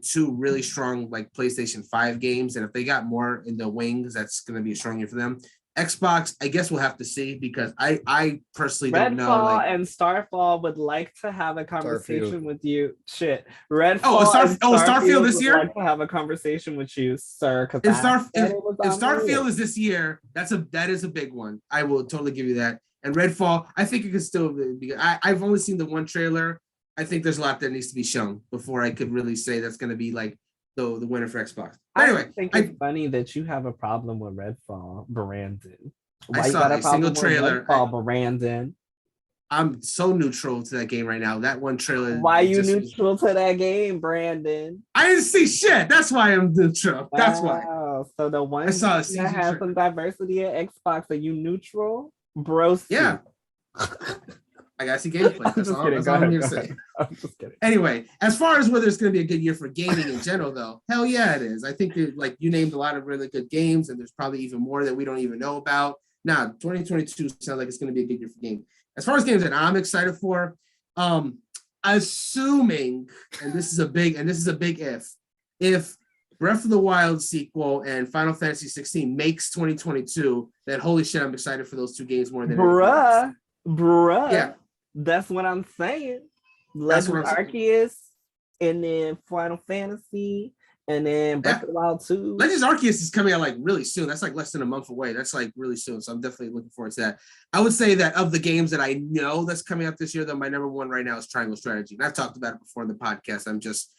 two really strong like PlayStation 5 games. And if they got more in the wings, that's going to be a strong year for them. Xbox, I guess we'll have to see, because I personally don't know. Redfall and Starfall would like to have a conversation with you. Shit, Redfall. Starfield this year. Would like to have a conversation with you, sir. If Starfield is this year, that is a big one. I will totally give you that. And Redfall, I think it could still be. I've only seen the one trailer. I think there's a lot that needs to be shown before I could really say that's going to be like the winner for Xbox. Anyway, I think it's funny that you have a problem with Redfall, Brandon. Why I saw a single trailer. Redfall, Brandon. I'm so neutral to that game right now. That one trailer. Why are you neutral to that game, Brandon? I didn't see shit. That's why I'm neutral. That's why. So the one I saw that has some diversity at Xbox, are you neutral, bro? Yeah. I gotta see gameplay. That's all I'm here to say. I'm just kidding. Anyway, as far as whether it's going to be a good year for gaming in general, though, hell yeah, it is. I think like you named a lot of really good games, and there's probably even more that we don't even know about. Now, 2022 sounds like it's going to be a good year for gaming. As far as games that I'm excited for, assuming, and this is a big if Breath of the Wild sequel and Final Fantasy 16 makes 2022, then holy shit, I'm excited for those two games more than bruh. Yeah. That's what I'm saying. Legend Arceus, and then Final Fantasy, and then Breath of the Wild 2. Legends Arceus is coming out like really soon. That's like less than a month away. That's like really soon. So I'm definitely looking forward to that. I would say that of the games that I know that's coming out this year, though, my number one right now is Triangle Strategy. And I've talked about it before in the podcast. I'm just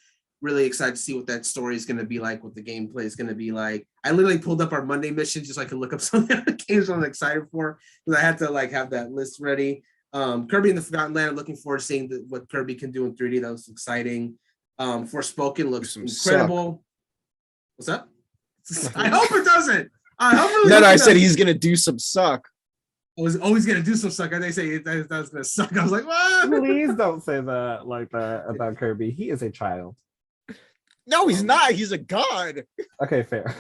really excited to see what that story is going to be like, what the gameplay is going to be like. I literally pulled up our Monday mission just so I could look up some of the other games I'm excited for, because I had to like have that list ready. Kirby and the Forgotten Land, I'm looking forward to seeing what Kirby can do in 3D. That was exciting. Forspoken looks incredible. What's up? I hope it doesn't. I said he's gonna do some suck. I was always gonna do some suck. They say that was gonna suck. I was like, what? Please don't say that like that about Kirby. He is a child. No, he's not. He's a god. Okay, fair.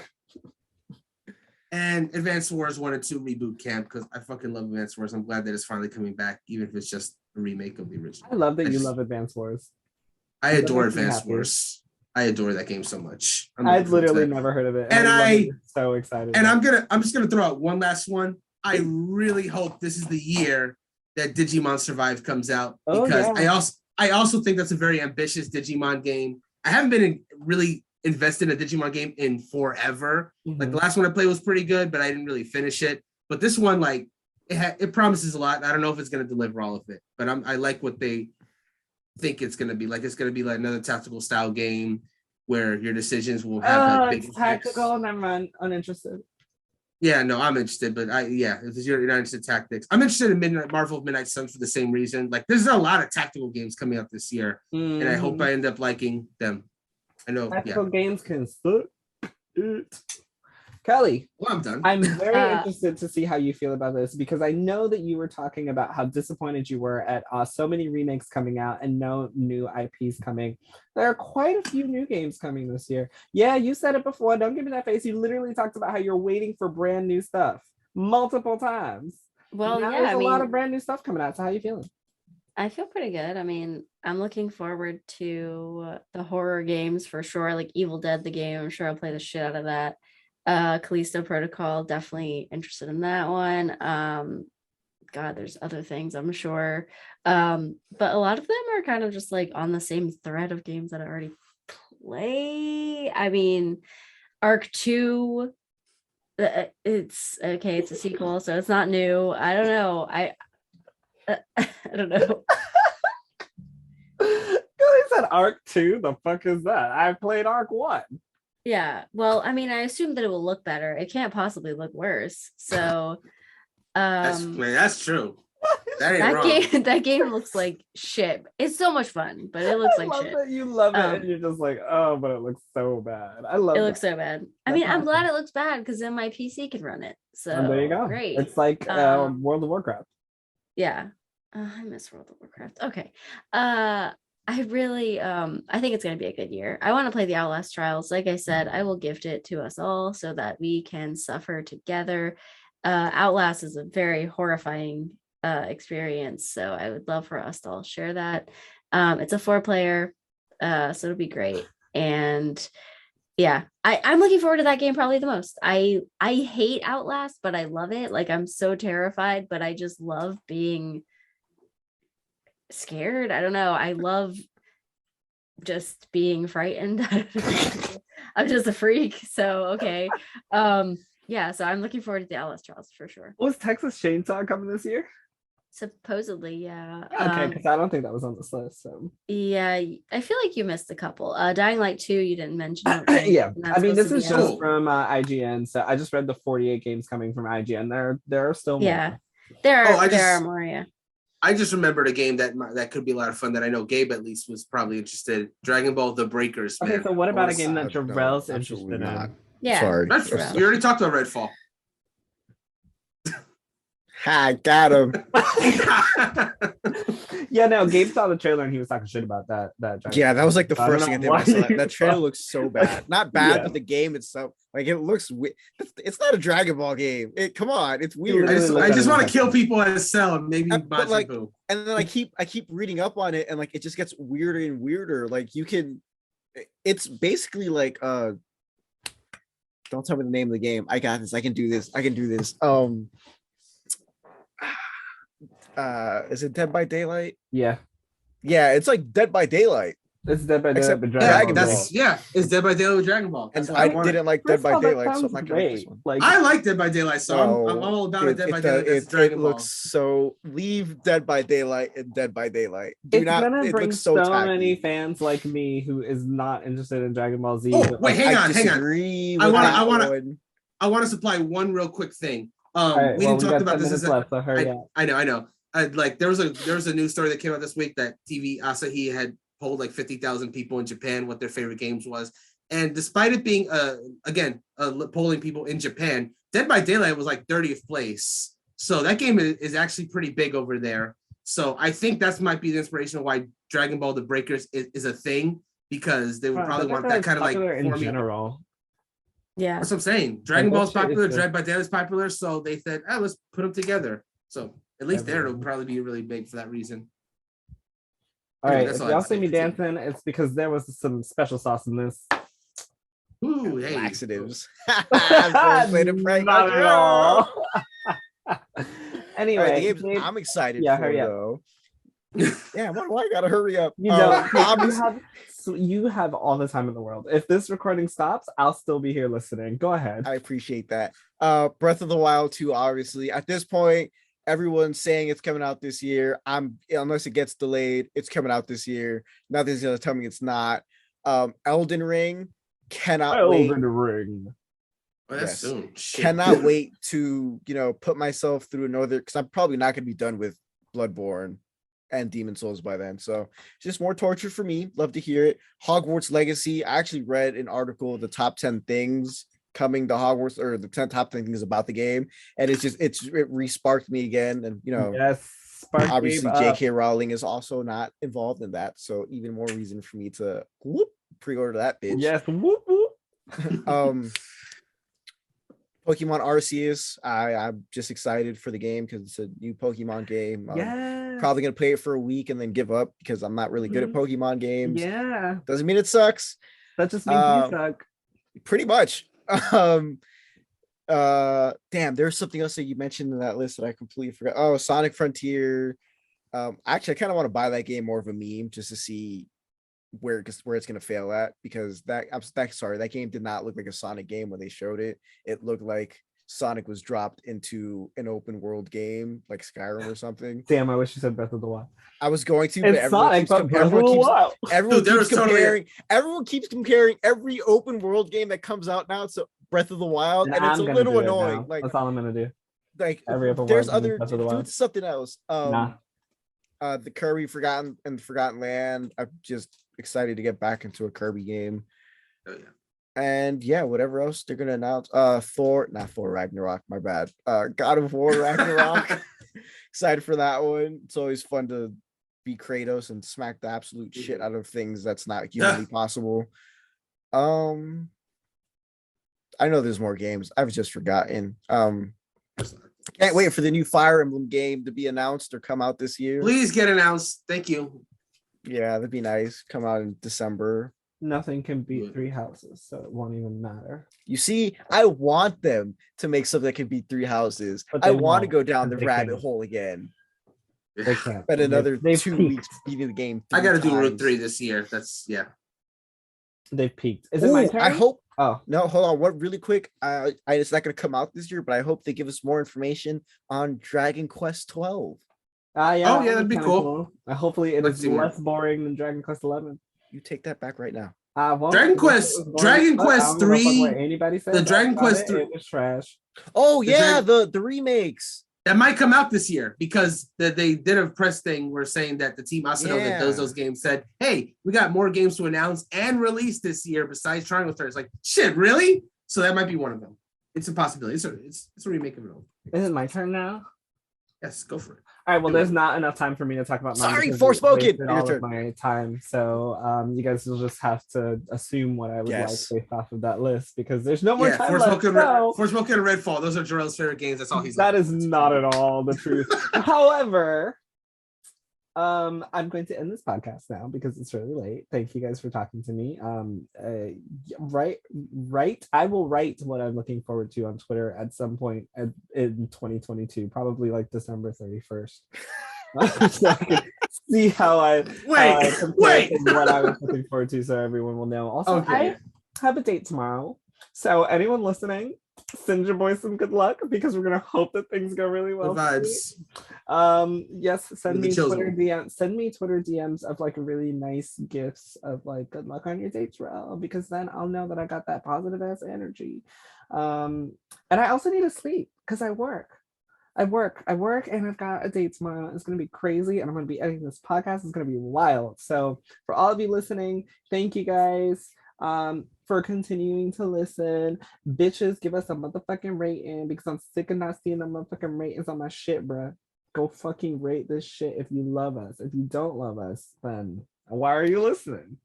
And Advanced Wars 1 and 2 Reboot Camp, because I fucking love Advanced Wars. I'm glad that it's finally coming back, even if it's just a remake of the original. I love that you love Advanced Wars. I adore Advanced Wars. I adore that game so much. I'd literally never heard of it. And I'm so excited. And I'm just gonna throw out one last one. I really hope this is the year that Digimon Survive comes out, because I also think that's a very ambitious Digimon game. I haven't been really invested in a Digimon game in forever. Like the last one I played was pretty good, but I didn't really finish it. But this one, like, it promises a lot. I don't know if it's going to deliver all of it, but I like what they think it's going to be. Like, it's going to be like another tactical style game where your decisions will have like big it's tactical. Never mind. Uninterested. Yeah, no, I'm interested, but if you're not interested in tactics, I'm interested in Marvel Midnight Suns for the same reason. Like, there's a lot of tactical games coming out this year, and I hope I end up liking them. I know tactical games can suck. Kelly, well, I'm done. I'm very interested to see how you feel about this, because I know that you were talking about how disappointed you were at so many remakes coming out and no new IPs coming. There are quite a few new games coming this year. Yeah, you said it before. Don't give me that face. You literally talked about how you're waiting for brand new stuff multiple times. Well, now there's a lot of brand new stuff coming out. So how are you feeling? I feel pretty good. I mean, I'm looking forward to the horror games for sure. Like Evil Dead, the game. I'm sure I'll play the shit out of that. Callisto Protocol, definitely interested in that one. God, there's other things, I'm sure. But a lot of them are kind of just like on the same thread of games that I already play. I mean, Arc 2, it's okay, it's a sequel, so it's not new. I don't know. I don't know. Kelly said Arc 2. The fuck is that? I played Arc 1. Yeah, well, I mean, I assume that it will look better. It can't possibly look worse. So, that's true. That game looks like shit. It's so much fun, but it looks like shit. That you love it, and you're just like, oh, but it looks so bad. I love it. It looks so bad. I mean, I'm glad it looks bad because then my PC can run it. So there you go. Great. It's like World of Warcraft. Yeah, I miss World of Warcraft. Okay. I really I think it's going to be a good year. I want to play the Outlast Trials. Like I said, I will gift it to us all so that we can suffer together. Outlast is a very horrifying experience, so I would love for us to all share that. It's a 4-player, so it'll be great. And yeah, I'm looking forward to that game probably the most. I hate Outlast, but I love it. Like, I'm so terrified, but I just love being scared. I don't know. I love just being frightened. I'm just a freak. So okay. Yeah, so I'm looking forward to the Outlast Trials for sure. Was Texas Chainsaw coming this year? Supposedly, yeah. Okay, because I don't think that was on this list. So yeah, I feel like you missed a couple. Dying Light 2, you didn't mention. Yeah, I mean, this is just from IGN. So I just read the 48 games coming from IGN. There are still more. Yeah, there are more. Yeah. I just remembered a game that could be a lot of fun that I know Gabe at least was probably interested in. Dragon Ball The Breakers. Man. Okay, so what about a game that Jarrell's interested in? Yeah. Sorry. Redfall. You already talked about Redfall. I got him. Yeah, no, Gabe saw the trailer and he was talking shit about that. Yeah, that was like the first thing I did. When I saw that trailer looks so bad. Not bad, but the game itself, like, it looks weird. It's not a Dragon Ball game. Come on, it's weird. I just want to kill people as Cell, maybe like, and then I keep reading up on it, and like it just gets weirder and weirder. Like, it's basically like don't tell me the name of the game. I got this. I can do this. Is it Dead by Daylight? Yeah, it's like Dead by Daylight. It's Dead by Daylight with Dragon Ball. It's Dead by Daylight with Dragon Ball. And I didn't like Dead by Daylight, so I'm not gonna this one. Like, I like Dead by Daylight, so I'm all about it. Dead by Daylight. It looks so. Leave Dead by Daylight and Dead by Daylight. It's gonna bring so many fans like me who is not interested in Dragon Ball Z. Oh, wait, hang on. I want to supply one real quick thing. We didn't talk about this. So hurry up. I know. Like there was a news story that came out this week that TV Asahi had polled like 50,000 people in Japan what their favorite games was, and despite it being polling people in Japan, Dead by Daylight was like 30th place. So that game is actually pretty big over there. So I think that might be the inspiration of why Dragon Ball The Breakers is a thing, because they would probably want that kind of like in general. Yeah, that's what I'm saying. Dragon Ball is popular, Dead by Daylight is popular, so they said, let's put them together. So at least there it'll probably be really big for that reason. All Anyway, right, that's if all I y'all have to see say. me Continue. dancing, it's because there was some special sauce in this. Ooh, hey. Laxatives. I'm so excited to prank Not on at you. all. All right, Anyway, the games Gabe, I'm excited yeah, for hurry up. though. Yeah, why do I gotta hurry up? You don't. Obviously, You have all the time in the world. If this recording stops, I'll still be here listening. Go ahead. I appreciate that. Breath of the Wild 2, obviously. At this point, everyone's saying it's coming out this year. Unless it gets delayed, it's coming out this year. Nothing's gonna tell me it's not. Elden Ring, cannot wait. Elden Ring. Oh, that's Yes. soon. Shit. Cannot wait to put myself through another, because I'm probably not gonna be done with Bloodborne and Demon Souls by then. So just more torture for me. Love to hear it. Hogwarts Legacy. I actually read an article, the top 10 things coming to Hogwarts, or the 10 top 10 things about the game, and it re-sparked me again. And Yes, spark obviously Gabe up. J.K. Rowling is also not involved in that, so even more reason for me to pre-order that bitch. Yes, whoop whoop. Pokemon Arceus. I'm just excited for the game because it's a new Pokemon game. Yes. Probably gonna play it for a week and then give up because I'm not really good at Pokemon games. Yeah. Doesn't mean it sucks. That just means you suck. Pretty much. Damn, there's something else that you mentioned in that list that I completely forgot. Oh, Sonic Frontier. Actually, I kind of want to buy that game more of a meme just to see where it's gonna fail at, because that game did not look like a Sonic game when they showed it. It looked like Sonic was dropped into an open world game like Skyrim or something. Damn, I wish you said Breath of the Wild. I was going to, It's Sonic, but Breath of the Wild. Everyone keeps comparing every open world game that comes out now to Breath of the Wild, and it's a little annoying. Like, that's all I'm gonna do. Like, every open there's world other do something else. The Kirby Forgotten Land. I'm just excited to get back into a Kirby game. Oh yeah. And yeah, whatever else they're gonna announce. Thor Ragnarok, my bad. God of War Ragnarok. Excited for that one. It's always fun to be Kratos and smack the absolute shit out of things that's not humanly possible. I know there's more games. I've just forgotten. Can't wait for the new Fire Emblem game to be announced or come out this year. Please get announced. Thank you. Yeah, that'd be nice. Come out in December. Nothing can beat Three Houses, so it won't even matter. You see, I want them to make something that can beat Three Houses. I want to go down the rabbit hole again. They can't. But another They've 2 peaked. weeks beating the game. I got to do Route 3 this year. That's They've peaked. Is it my turn? I hope. Oh no, hold on. What really quick? It's not going to come out this year, but I hope they give us more information on Dragon Quest 12. Yeah. Oh yeah, that'd be cool. Hopefully, it is less boring than Dragon Quest 11. You take that back right now. Well, Dragon Quest 3. The Dragon Quest 3 was trash. Oh yeah, the remakes that might come out this year, because they did a press thing where saying that the team Asano that does those games said, "Hey, we got more games to announce and release this year besides Triangle Stars." Like, shit, really? So that might be one of them. It's a possibility. It's a remake of it all. Is it my turn now? Yes, go for it. All right. Well, there's not enough time for me to talk about mine. Sorry, Forspoken. All of my time, so you guys will just have to assume what I would like based off of that list, because there's no more time left. Forspoken and Redfall. Those are Jarrell's favorite games. That's all he's. That is not at all the truth. However, I'm going to end this podcast now because it's really late. Thank you guys for talking to me. I will write what I'm looking forward to on Twitter at some point in 2022, probably like December 31st. So I can see how I compare to what I was looking forward to, so everyone will know. Also, I have a date tomorrow, so anyone listening, send your boy some good luck, because we're gonna hope that things go really well. Vibes. Yes, send me Twitter DMs of like really nice gifts of like good luck on your dates, Rel, because then I'll know that I got that positive ass energy. And I also need to sleep because I work and I've got a date tomorrow. It's gonna be crazy, and I'm gonna be editing this podcast. It's gonna be wild. So for all of you listening, thank you guys for continuing to listen. Bitches, give us a motherfucking rating, because I'm sick of not seeing the motherfucking ratings on my shit, bruh. Go fucking rate this shit if you love us. If you don't love us, then why are you listening?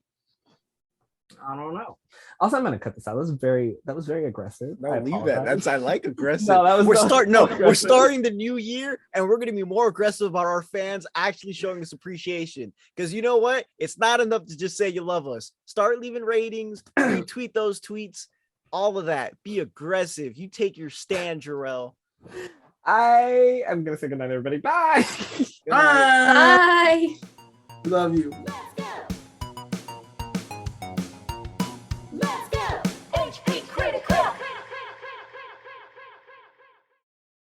I don't know. Also, I'm gonna cut this out. That was very aggressive. No, I leave that. apologize. I like aggressive. No, that was We're not- starting. not No, we're aggressive. starting the new year, and we're gonna be more aggressive about our fans actually showing us appreciation. Because you know what? It's not enough to just say you love us. Start leaving ratings, retweet those tweets, all of that. Be aggressive. You take your stand, Jarrell. I am gonna say goodnight, everybody. Bye. Good night. Bye. Love you.